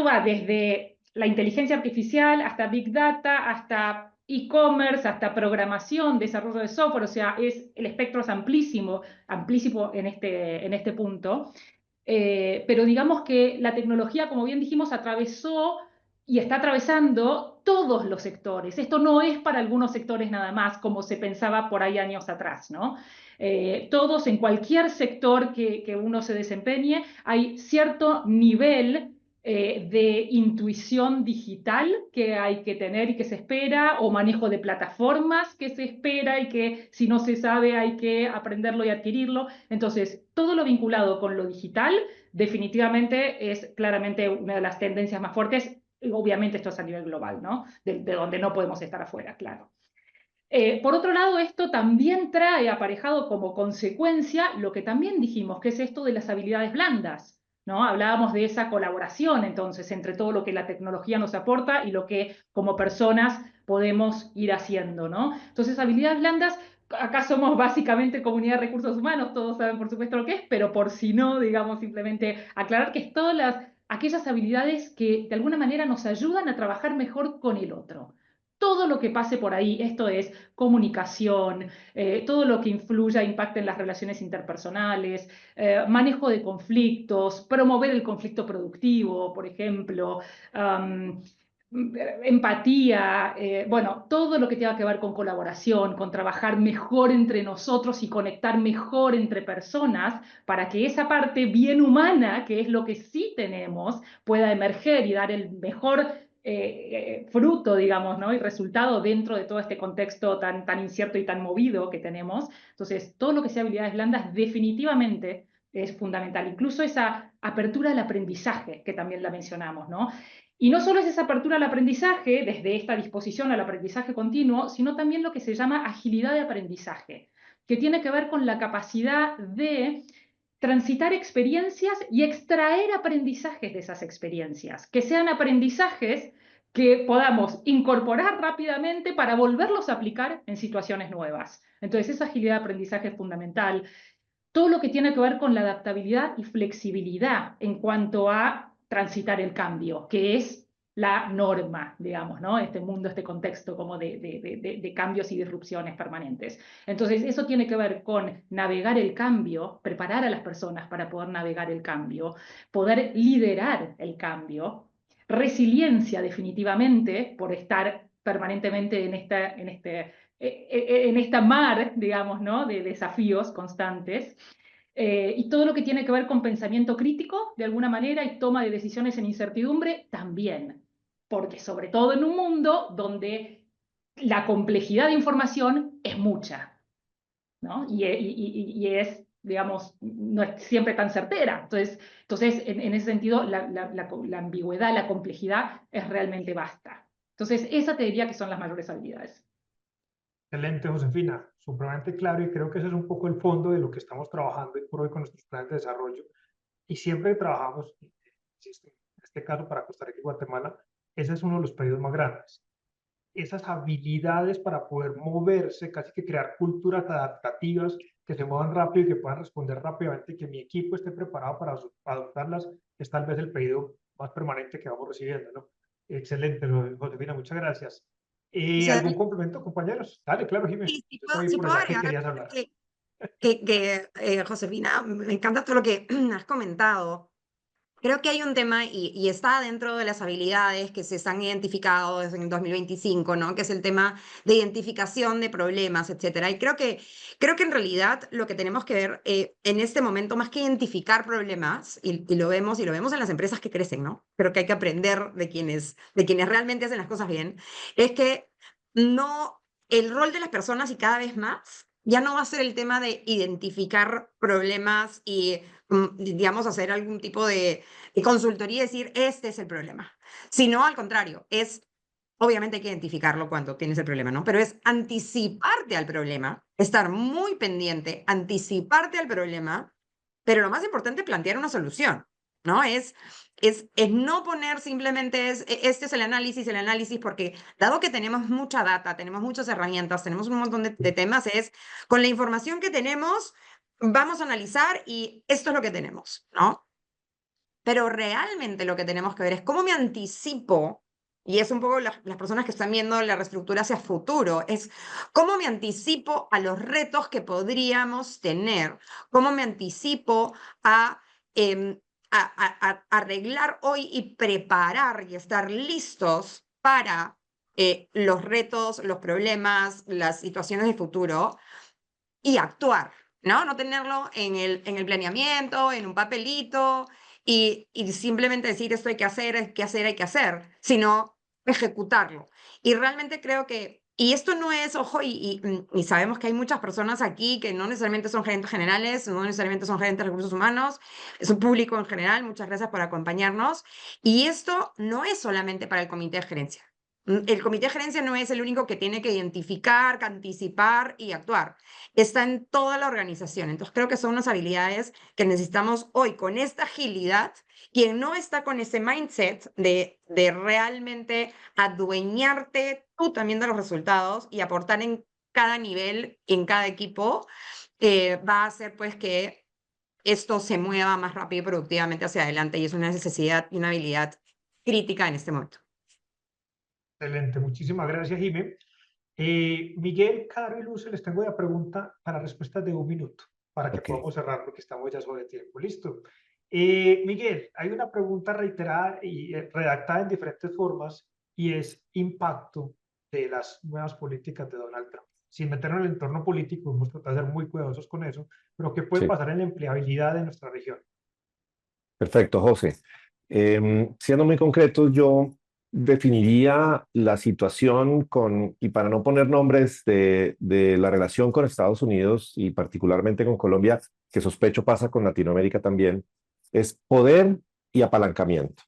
va desde la inteligencia artificial hasta Big Data, hasta e-commerce, hasta programación, desarrollo de software, o sea, el espectro es amplísimo, amplísimo en este punto. Pero digamos que la tecnología, como bien dijimos, atravesó y está atravesando todos los sectores. Esto no es para algunos sectores nada más, como se pensaba por ahí años atrás, ¿no? Todos, en cualquier sector que uno se desempeñe, hay cierto nivel de intuición digital que hay que tener y que se espera, o manejo de plataformas que se espera y que si no se sabe hay que aprenderlo y adquirirlo. Entonces, todo lo vinculado con lo digital definitivamente es claramente una de las tendencias más fuertes. Obviamente esto es a nivel global, ¿no? De donde no podemos estar afuera, claro. Por otro lado, esto también trae aparejado como consecuencia lo que también dijimos, que es esto de las habilidades blandas, ¿no? Hablábamos de esa colaboración, entonces, entre todo lo que la tecnología nos aporta y lo que como personas podemos ir haciendo, ¿no? Entonces, habilidades blandas, acá somos básicamente comunidad de recursos humanos, todos saben por supuesto lo que es, pero por si no, digamos, simplemente aclarar que es todas aquellas habilidades que de alguna manera nos ayudan a trabajar mejor con el otro. Todo lo que pase por ahí, esto es comunicación, todo lo que influya, impacte en las relaciones interpersonales, manejo de conflictos, promover el conflicto productivo, por ejemplo, empatía, bueno, todo lo que tenga que ver con colaboración, con trabajar mejor entre nosotros y conectar mejor entre personas para que esa parte bien humana, que es lo que sí tenemos, pueda emerger y dar el mejor fruto, digamos, ¿no? Y resultado dentro de todo este contexto tan incierto y tan movido que tenemos. Entonces, todo lo que sea habilidades blandas definitivamente es fundamental. Incluso esa apertura al aprendizaje, que también la mencionamos, ¿no? Y no solo es esa apertura al aprendizaje, desde esta disposición al aprendizaje continuo, sino también lo que se llama agilidad de aprendizaje, que tiene que ver con la capacidad de transitar experiencias y extraer aprendizajes de esas experiencias, que sean aprendizajes que podamos incorporar rápidamente para volverlos a aplicar en situaciones nuevas. Entonces, esa agilidad de aprendizaje es fundamental. Todo lo que tiene que ver con la adaptabilidad y flexibilidad en cuanto a transitar el cambio, que es la norma, digamos, ¿no? Este mundo, este contexto como de cambios y disrupciones permanentes. Entonces, eso tiene que ver con navegar el cambio, preparar a las personas para poder navegar el cambio, poder liderar el cambio, resiliencia definitivamente por estar permanentemente en esta mar, digamos, ¿no? De desafíos constantes. Y todo lo que tiene que ver con pensamiento crítico, de alguna manera, y toma de decisiones en incertidumbre, también. Porque sobre todo en un mundo donde la complejidad de información es mucha, ¿no? Y es, digamos, no es siempre tan certera. Entonces en ese sentido, la ambigüedad, la complejidad es realmente vasta. Entonces, esa te diría que son las mayores habilidades. Excelente, Josefina, supremamente claro, y creo que ese es un poco el fondo de lo que estamos trabajando hoy por hoy con nuestros planes de desarrollo. Y siempre trabajamos, insisto, en este caso para Costa Rica y Guatemala, ese es uno de los pedidos más grandes. Esas habilidades para poder moverse, casi que crear culturas adaptativas que se muevan rápido y que puedan responder rápidamente y que mi equipo esté preparado para adoptarlas, es tal vez el pedido más permanente que vamos recibiendo, ¿no? Excelente, Josefina, muchas gracias. O sea, ¿Algún complemento, compañeros? Dale, claro, Jiménez. sí, Yo estoy sí por puedo allá que agregar querías hablar. Josefina, me encanta todo lo que has comentado. Creo que hay un tema y está dentro de las habilidades que se están identificado desde el 2025, ¿no? Que es el tema de identificación de problemas, etcétera. Y creo que en realidad lo que tenemos que ver en este momento, más que identificar problemas, y lo vemos en las empresas que crecen, ¿no? Creo que hay que aprender de quienes realmente hacen las cosas bien, es que no, el rol de las personas y cada vez más ya no va a ser el tema de identificar problemas y, digamos, hacer algún tipo de consultoría y decir, este es el problema. Sino al contrario, es, obviamente hay que identificarlo cuando tienes el problema, ¿no? Pero es anticiparte al problema, estar muy pendiente, anticiparte al problema, pero lo más importante es plantear una solución, ¿no? Es no poner simplemente, este es el análisis, porque dado que tenemos mucha data, tenemos muchas herramientas, tenemos un montón de temas, es con la información que tenemos, vamos a analizar y esto es lo que tenemos, ¿no? Pero realmente lo que tenemos que ver es cómo me anticipo, y es un poco las personas que están viendo la reestructura hacia futuro, es cómo me anticipo a los retos que podríamos tener, cómo me anticipo a, arreglar hoy y preparar y estar listos para los retos, los problemas, las situaciones de futuro y actuar, ¿no? No tenerlo en el planeamiento, en un papelito y simplemente decir esto hay que hacer, hay que hacer, sino ejecutarlo. Y realmente creo que, y esto no es, ojo, y sabemos que hay muchas personas aquí que no necesariamente son gerentes generales, no necesariamente son gerentes de recursos humanos, es un público en general, muchas gracias por acompañarnos. Y esto no es solamente para el comité de gerencia. El comité de gerencia no es el único que tiene que identificar, anticipar y actuar. Está en toda la organización. Entonces creo que son unas habilidades que necesitamos hoy con esta agilidad. Quien no está con ese mindset de realmente adueñarte tú también de los resultados y aportar en cada nivel, en cada equipo, va a hacer pues que esto se mueva más rápido y productivamente hacia adelante y es una necesidad y una habilidad crítica en este momento. Excelente, muchísimas gracias, Jiménez. Miguel, Caro y Luce, les tengo una pregunta para respuestas de 1 minuto, para que podamos cerrar porque estamos ya sobre tiempo. ¿Listo? Miguel, hay una pregunta reiterada y redactada en diferentes formas y es impacto de las nuevas políticas de Donald Trump. Sin meternos en el entorno político, hemos tratado de ser muy cuidadosos con eso, pero ¿qué puede pasar en la empleabilidad de nuestra región? Perfecto, José. Siendo muy concretos, yo definiría la situación y para no poner nombres de la relación con Estados Unidos y particularmente con Colombia, que sospecho pasa con Latinoamérica también, es poder y apalancamiento.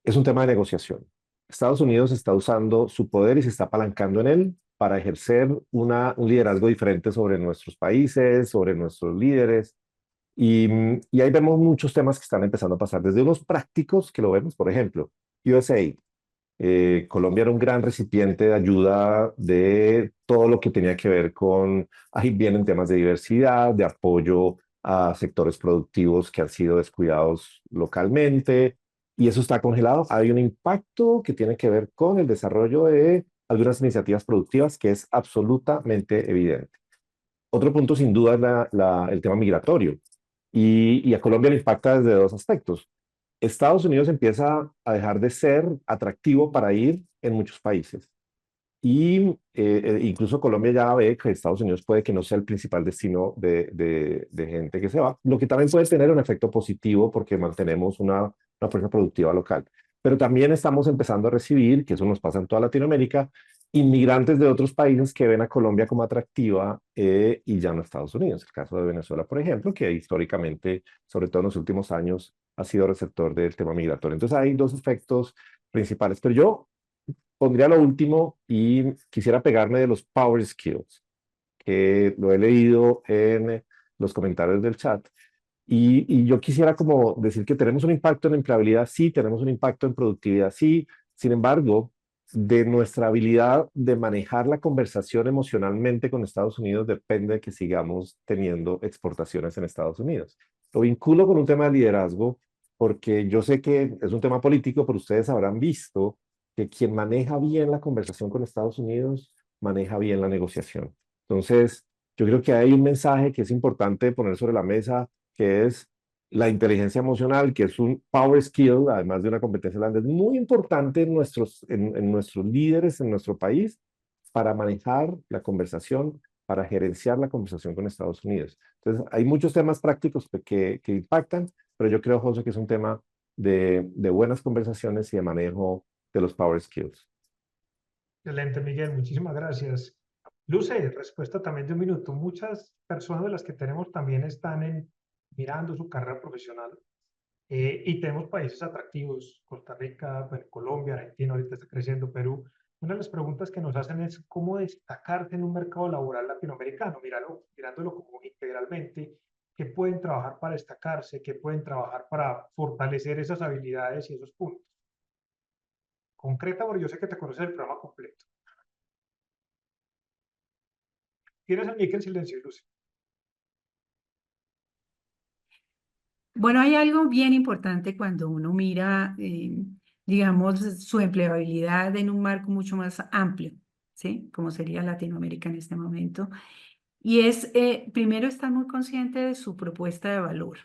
Es un tema de negociación. Estados Unidos está usando su poder y se está apalancando en él para ejercer un liderazgo diferente sobre nuestros países, sobre nuestros líderes. Y ahí vemos muchos temas que están empezando a pasar, desde unos prácticos que lo vemos, por ejemplo, USAID. Colombia era un gran recipiente de ayuda de todo lo que tenía que ver con, ahí vienen temas de diversidad, de apoyo a sectores productivos que han sido descuidados localmente, y eso está congelado. Hay un impacto que tiene que ver con el desarrollo de algunas iniciativas productivas que es absolutamente evidente. Otro punto sin duda es el tema migratorio y a Colombia le impacta desde dos aspectos. Estados Unidos empieza a dejar de ser atractivo para ir en muchos países. Y incluso Colombia ya ve que Estados Unidos puede que no sea el principal destino de gente que se va, lo que también puede tener un efecto positivo porque mantenemos una fuerza productiva local. Pero también estamos empezando a recibir, que eso nos pasa en toda Latinoamérica, inmigrantes de otros países que ven a Colombia como atractiva y ya no Estados Unidos. El caso de Venezuela, por ejemplo, que históricamente, sobre todo en los últimos años, ha sido receptor del tema migratorio. Entonces hay dos efectos principales. Pero yo pondría lo último y quisiera pegarme de los power skills, que lo he leído en los comentarios del chat. Y yo quisiera como decir que tenemos un impacto en empleabilidad, sí, tenemos un impacto en productividad, sí. Sin embargo, de nuestra habilidad de manejar la conversación emocionalmente con Estados Unidos depende de que sigamos teniendo exportaciones en Estados Unidos. Lo vinculo con un tema de liderazgo porque yo sé que es un tema político, pero ustedes habrán visto que quien maneja bien la conversación con Estados Unidos maneja bien la negociación. Entonces, yo creo que hay un mensaje que es importante poner sobre la mesa, que es la inteligencia emocional, que es un power skill, además de una competencia blanda, es muy importante en nuestros líderes, en nuestro país, para manejar la conversación, para gerenciar la conversación con Estados Unidos. Entonces, hay muchos temas prácticos que impactan, pero yo creo, José, que es un tema de buenas conversaciones y de manejo de los power skills. Excelente, Miguel, muchísimas gracias. Luce, respuesta también de un minuto. Muchas personas de las que tenemos también están mirando su carrera profesional y tenemos países atractivos, Costa Rica, bueno, Colombia, Argentina, ahorita está creciendo Perú. Una de las preguntas que nos hacen es cómo destacarse en un mercado laboral latinoamericano, mirándolo como integralmente, qué pueden trabajar para destacarse, qué pueden trabajar para fortalecer esas habilidades y esos puntos. Concreta, porque yo sé que te conoces el programa completo. Tienes el mic en silencio, Lucy. Bueno, hay algo bien importante cuando uno mira, digamos, su empleabilidad en un marco mucho más amplio, ¿sí? Como sería Latinoamérica en este momento. Y es, primero, estar muy consciente de su propuesta de valor.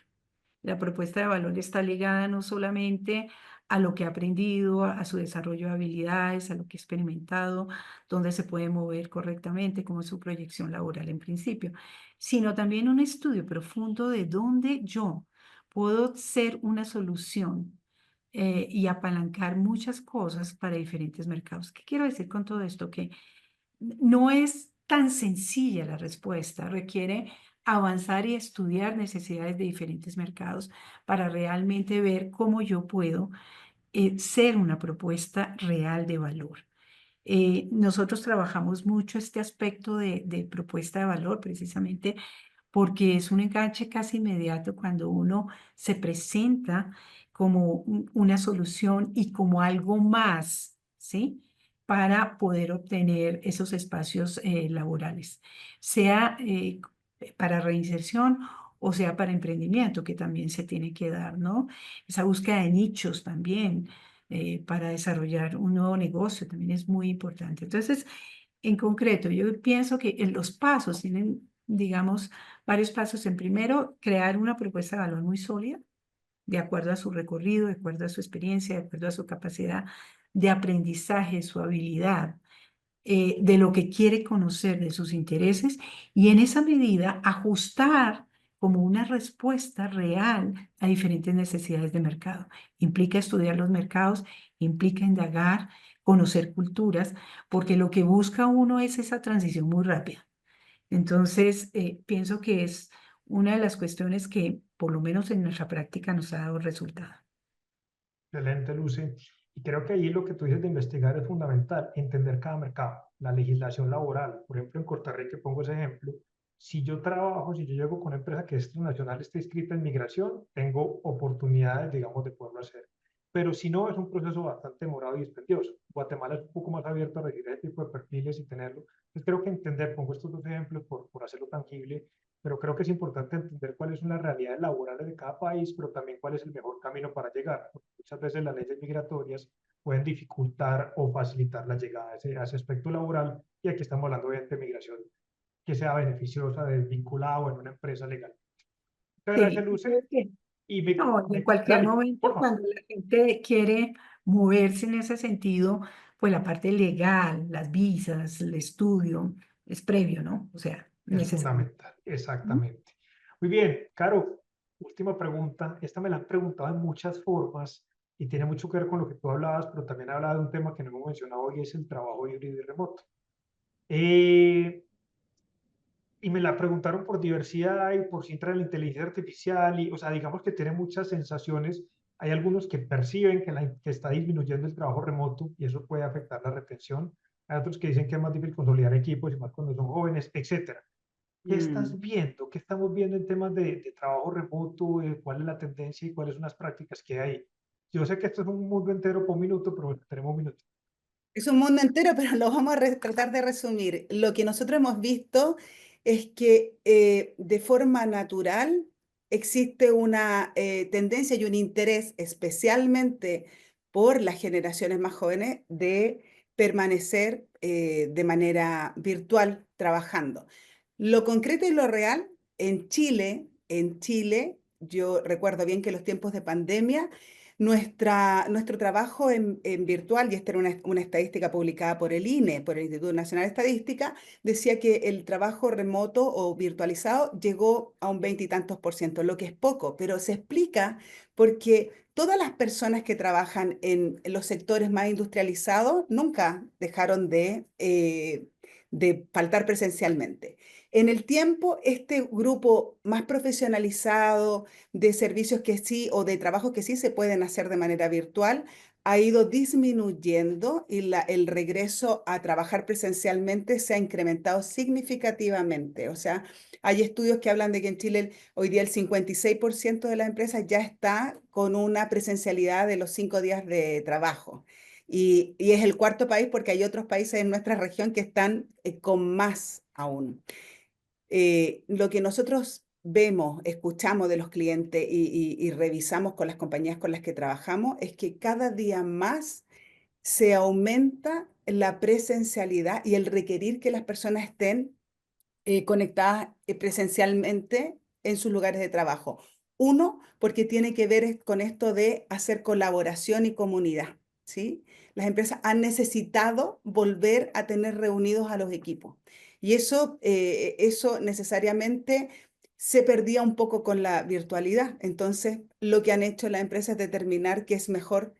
La propuesta de valor está ligada no solamente a lo que ha aprendido, a su desarrollo de habilidades, a lo que ha experimentado, dónde se puede mover correctamente, como es su proyección laboral en principio, sino también un estudio profundo de dónde yo puedo ser una solución y apalancar muchas cosas para diferentes mercados. ¿Qué quiero decir con todo esto? Que no es tan sencilla la respuesta, requiere avanzar y estudiar necesidades de diferentes mercados para realmente ver cómo yo puedo ser una propuesta real de valor. Nosotros trabajamos mucho este aspecto de propuesta de valor precisamente porque es un enganche casi inmediato cuando uno se presenta como una solución y como algo más, ¿sí? Para poder obtener esos espacios laborales, sea para reinserción o sea para emprendimiento, que también se tiene que dar, ¿no? Esa búsqueda de nichos también para desarrollar un nuevo negocio también es muy importante. Entonces, en concreto, yo pienso que en los pasos tienen, digamos, varios pasos. En primero, crear una propuesta de valor muy sólida, de acuerdo a su recorrido, de acuerdo a su experiencia, de acuerdo a su capacidad de aprendizaje, su habilidad, de lo que quiere conocer, de sus intereses, y en esa medida ajustar como una respuesta real a diferentes necesidades de mercado. Implica estudiar los mercados, implica indagar, conocer culturas, porque lo que busca uno es esa transición muy rápida. Entonces, pienso que es una de las cuestiones que, por lo menos en nuestra práctica, nos ha dado resultado. Excelente, Lucy. Y creo que ahí lo que tú dices de investigar es fundamental, entender cada mercado, la legislación laboral. Por ejemplo, en Costa Rica, pongo ese ejemplo, si yo llego con una empresa que es transnacional, está inscrita en migración, tengo oportunidades, digamos, de poderlo hacer. Pero si no, es un proceso bastante demorado y dispendioso. Guatemala es un poco más abierto a recibir ese tipo de perfiles y tenerlo. Entonces creo que entender, pongo estos dos ejemplos por hacerlo tangible, pero creo que es importante entender cuáles son las realidades laborales de cada país, pero también cuál es el mejor camino para llegar. Porque muchas veces las leyes migratorias pueden dificultar o facilitar la llegada a ese aspecto laboral, y aquí estamos hablando obviamente de migración que sea beneficiosa, vinculada o en una empresa legal. Muchas gracias, Sí, Luce. Y no, en cualquier dale, momento, porfa. cuando la gente quiere moverse en ese sentido, pues la parte legal, las visas, el estudio, es previo, ¿no? O sea, Es necesario. fundamental, exactamente. Muy bien, Caro, última pregunta. Esta me la han preguntado en muchas formas y tiene mucho que ver con lo que tú hablabas, pero también hablaba de un tema que no hemos mencionado hoy, es el trabajo híbrido y remoto. Y me la preguntaron por diversidad y por si entra la inteligencia artificial, y, o sea, digamos que tiene muchas sensaciones. Hay algunos que perciben que está disminuyendo el trabajo remoto y eso puede afectar la retención. Hay otros que dicen que es más difícil consolidar equipos y más cuando son jóvenes, etcétera. ¿Qué estás viendo? ¿Qué estamos viendo en temas de trabajo remoto? ¿Cuál es la tendencia y cuáles son las prácticas que hay? Yo sé que esto es un mundo entero por minuto, pero bueno, tenemos un minuto. Es un mundo entero, pero lo vamos a tratar de resumir. Lo que nosotros hemos visto es que de forma natural existe una tendencia y un interés, especialmente por las generaciones más jóvenes, de permanecer de manera virtual trabajando. Lo concreto y lo real, en Chile, yo recuerdo bien que en los tiempos de pandemia, nuestro trabajo en virtual, y esta era una estadística publicada por el INE, por el Instituto Nacional de Estadística, decía que el trabajo remoto o virtualizado llegó a un 20 y tantos %, lo que es poco, pero se explica porque todas las personas que trabajan en los sectores más industrializados nunca dejaron de faltar presencialmente. En el tiempo, este grupo más profesionalizado, de servicios que sí o de trabajos que sí se pueden hacer de manera virtual, ha ido disminuyendo y el regreso a trabajar presencialmente se ha incrementado significativamente. O sea, hay estudios que hablan de que en Chile hoy día el 56% de las empresas ya está con una presencialidad de los 5 días de trabajo. Y es el cuarto país porque hay otros países en nuestra región que están con más aún. Lo que nosotros vemos, escuchamos de los clientes y revisamos con las compañías con las que trabajamos es que cada día más se aumenta la presencialidad y el requerir que las personas estén conectadas presencialmente en sus lugares de trabajo. Uno, porque tiene que ver con esto de hacer colaboración y comunidad, ¿sí? Las empresas han necesitado volver a tener reunidos a los equipos. Y eso necesariamente se perdía un poco con la virtualidad. Entonces, lo que han hecho las empresas es determinar que es mejor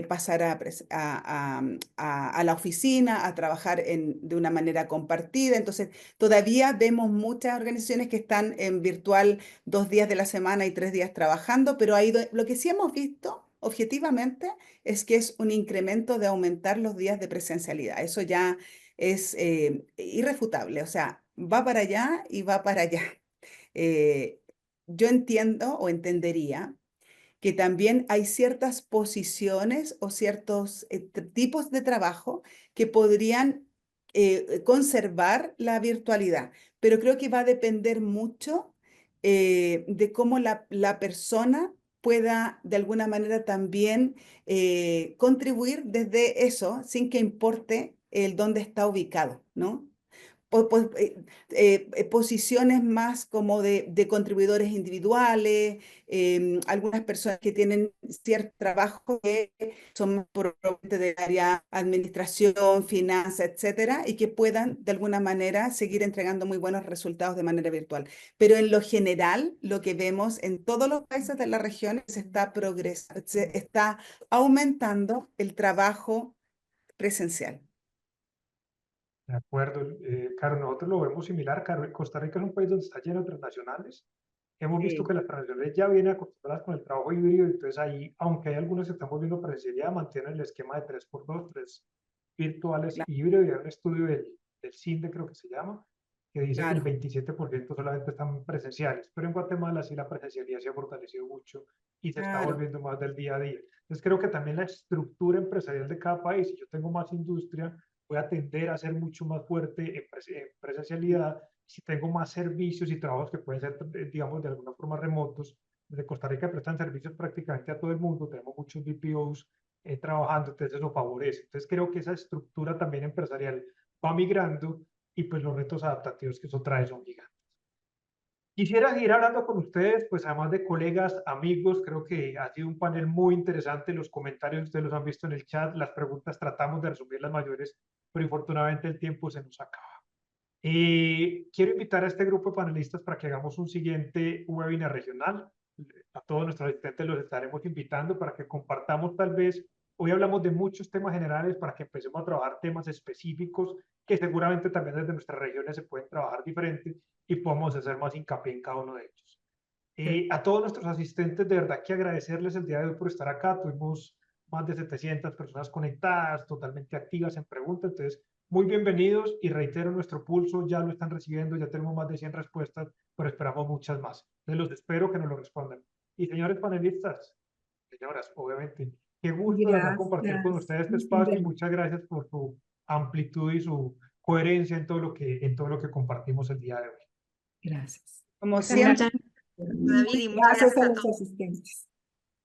pasar a la oficina, a trabajar de una manera compartida. Entonces, todavía vemos muchas organizaciones que están en virtual 2 días de la semana y 3 días trabajando, pero lo que sí hemos visto objetivamente es que es un incremento de aumentar los días de presencialidad. Eso ya es irrefutable, o sea, va para allá y va para allá. Eh, yo entiendo o entendería que también hay ciertas posiciones o ciertos tipos de trabajo que podrían conservar la virtualidad, pero creo que va a depender mucho de cómo la persona pueda de alguna manera también contribuir desde eso sin que importe el dónde está ubicado, ¿no? Posiciones más como de contribuidores individuales, algunas personas que tienen cierto trabajo que son más probablemente del área administración, finanzas, etcétera, y que puedan de alguna manera seguir entregando muy buenos resultados de manera virtual. Pero en lo general, lo que vemos en todos los países de la región se está aumentando el trabajo presencial. De acuerdo, Caro, nosotros lo vemos similar. Caro, Costa Rica es un país donde está lleno de transnacionales. Hemos visto Sí, que las transnacionales ya vienen acostumbradas con el trabajo híbrido, entonces ahí, aunque hay algunos que están volviendo presencialidad, mantienen el esquema de 3x2, 3 virtuales claro, híbrido. Y hay un estudio del CINDE, creo que se llama, que dice que el claro. 27% solamente están presenciales, pero en Guatemala sí la presencialidad se ha fortalecido mucho y se está Claro. volviendo más del día a día. Entonces creo que también la estructura empresarial de cada país, si yo tengo más industria, voy a tender a ser mucho más fuerte en presencialidad. Si tengo más servicios y trabajos que pueden ser, digamos, de alguna forma remotos, desde Costa Rica prestan servicios prácticamente a todo el mundo, tenemos muchos BPOs trabajando, entonces eso favorece. Entonces creo que esa estructura también empresarial va migrando y pues los retos adaptativos que eso trae son gigantes. Quisiera seguir hablando con ustedes, pues además de colegas, amigos, creo que ha sido un panel muy interesante, los comentarios ustedes los han visto en el chat, las preguntas tratamos de resumir las mayores, pero infortunadamente el tiempo se nos acaba. Quiero invitar a este grupo de panelistas para que hagamos un siguiente webinar regional. A todos nuestros asistentes los estaremos invitando para que compartamos tal vez, hoy hablamos de muchos temas generales para que empecemos a trabajar temas específicos que seguramente también desde nuestras regiones se pueden trabajar diferente y podemos hacer más hincapié en cada uno de ellos. A todos nuestros asistentes, de verdad que agradecerles el día de hoy por estar acá. Tuvimos más de 700 personas conectadas, totalmente activas en preguntas, entonces muy bienvenidos y reitero nuestro pulso, ya lo están recibiendo, ya tenemos más de 100 respuestas, pero esperamos muchas más. Entonces los espero que nos lo respondan. Y señores panelistas, señoras, obviamente, qué gusto de verdad compartir con ustedes este espacio y muchas gracias por su amplitud y su coherencia en todo lo que compartimos el día de hoy. Gracias. Como siempre, David, y muchas Gracias gracias a a los todos. asistentes.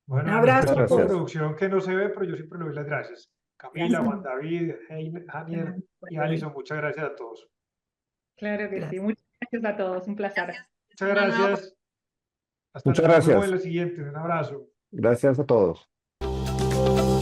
Bueno, Un a abrazo. nuestro equipo de Gracias. producción que no se ve, pero yo siempre le doy las gracias. Camila, Gracias. Juan David, Daniel y Alison, muchas gracias a todos. Claro que sí. Gracias. Muchas gracias a todos. Un placer. Muchas gracias. Hasta Muchas luego. Nos vemos gracias. en la siguiente. Un abrazo. Gracias a todos.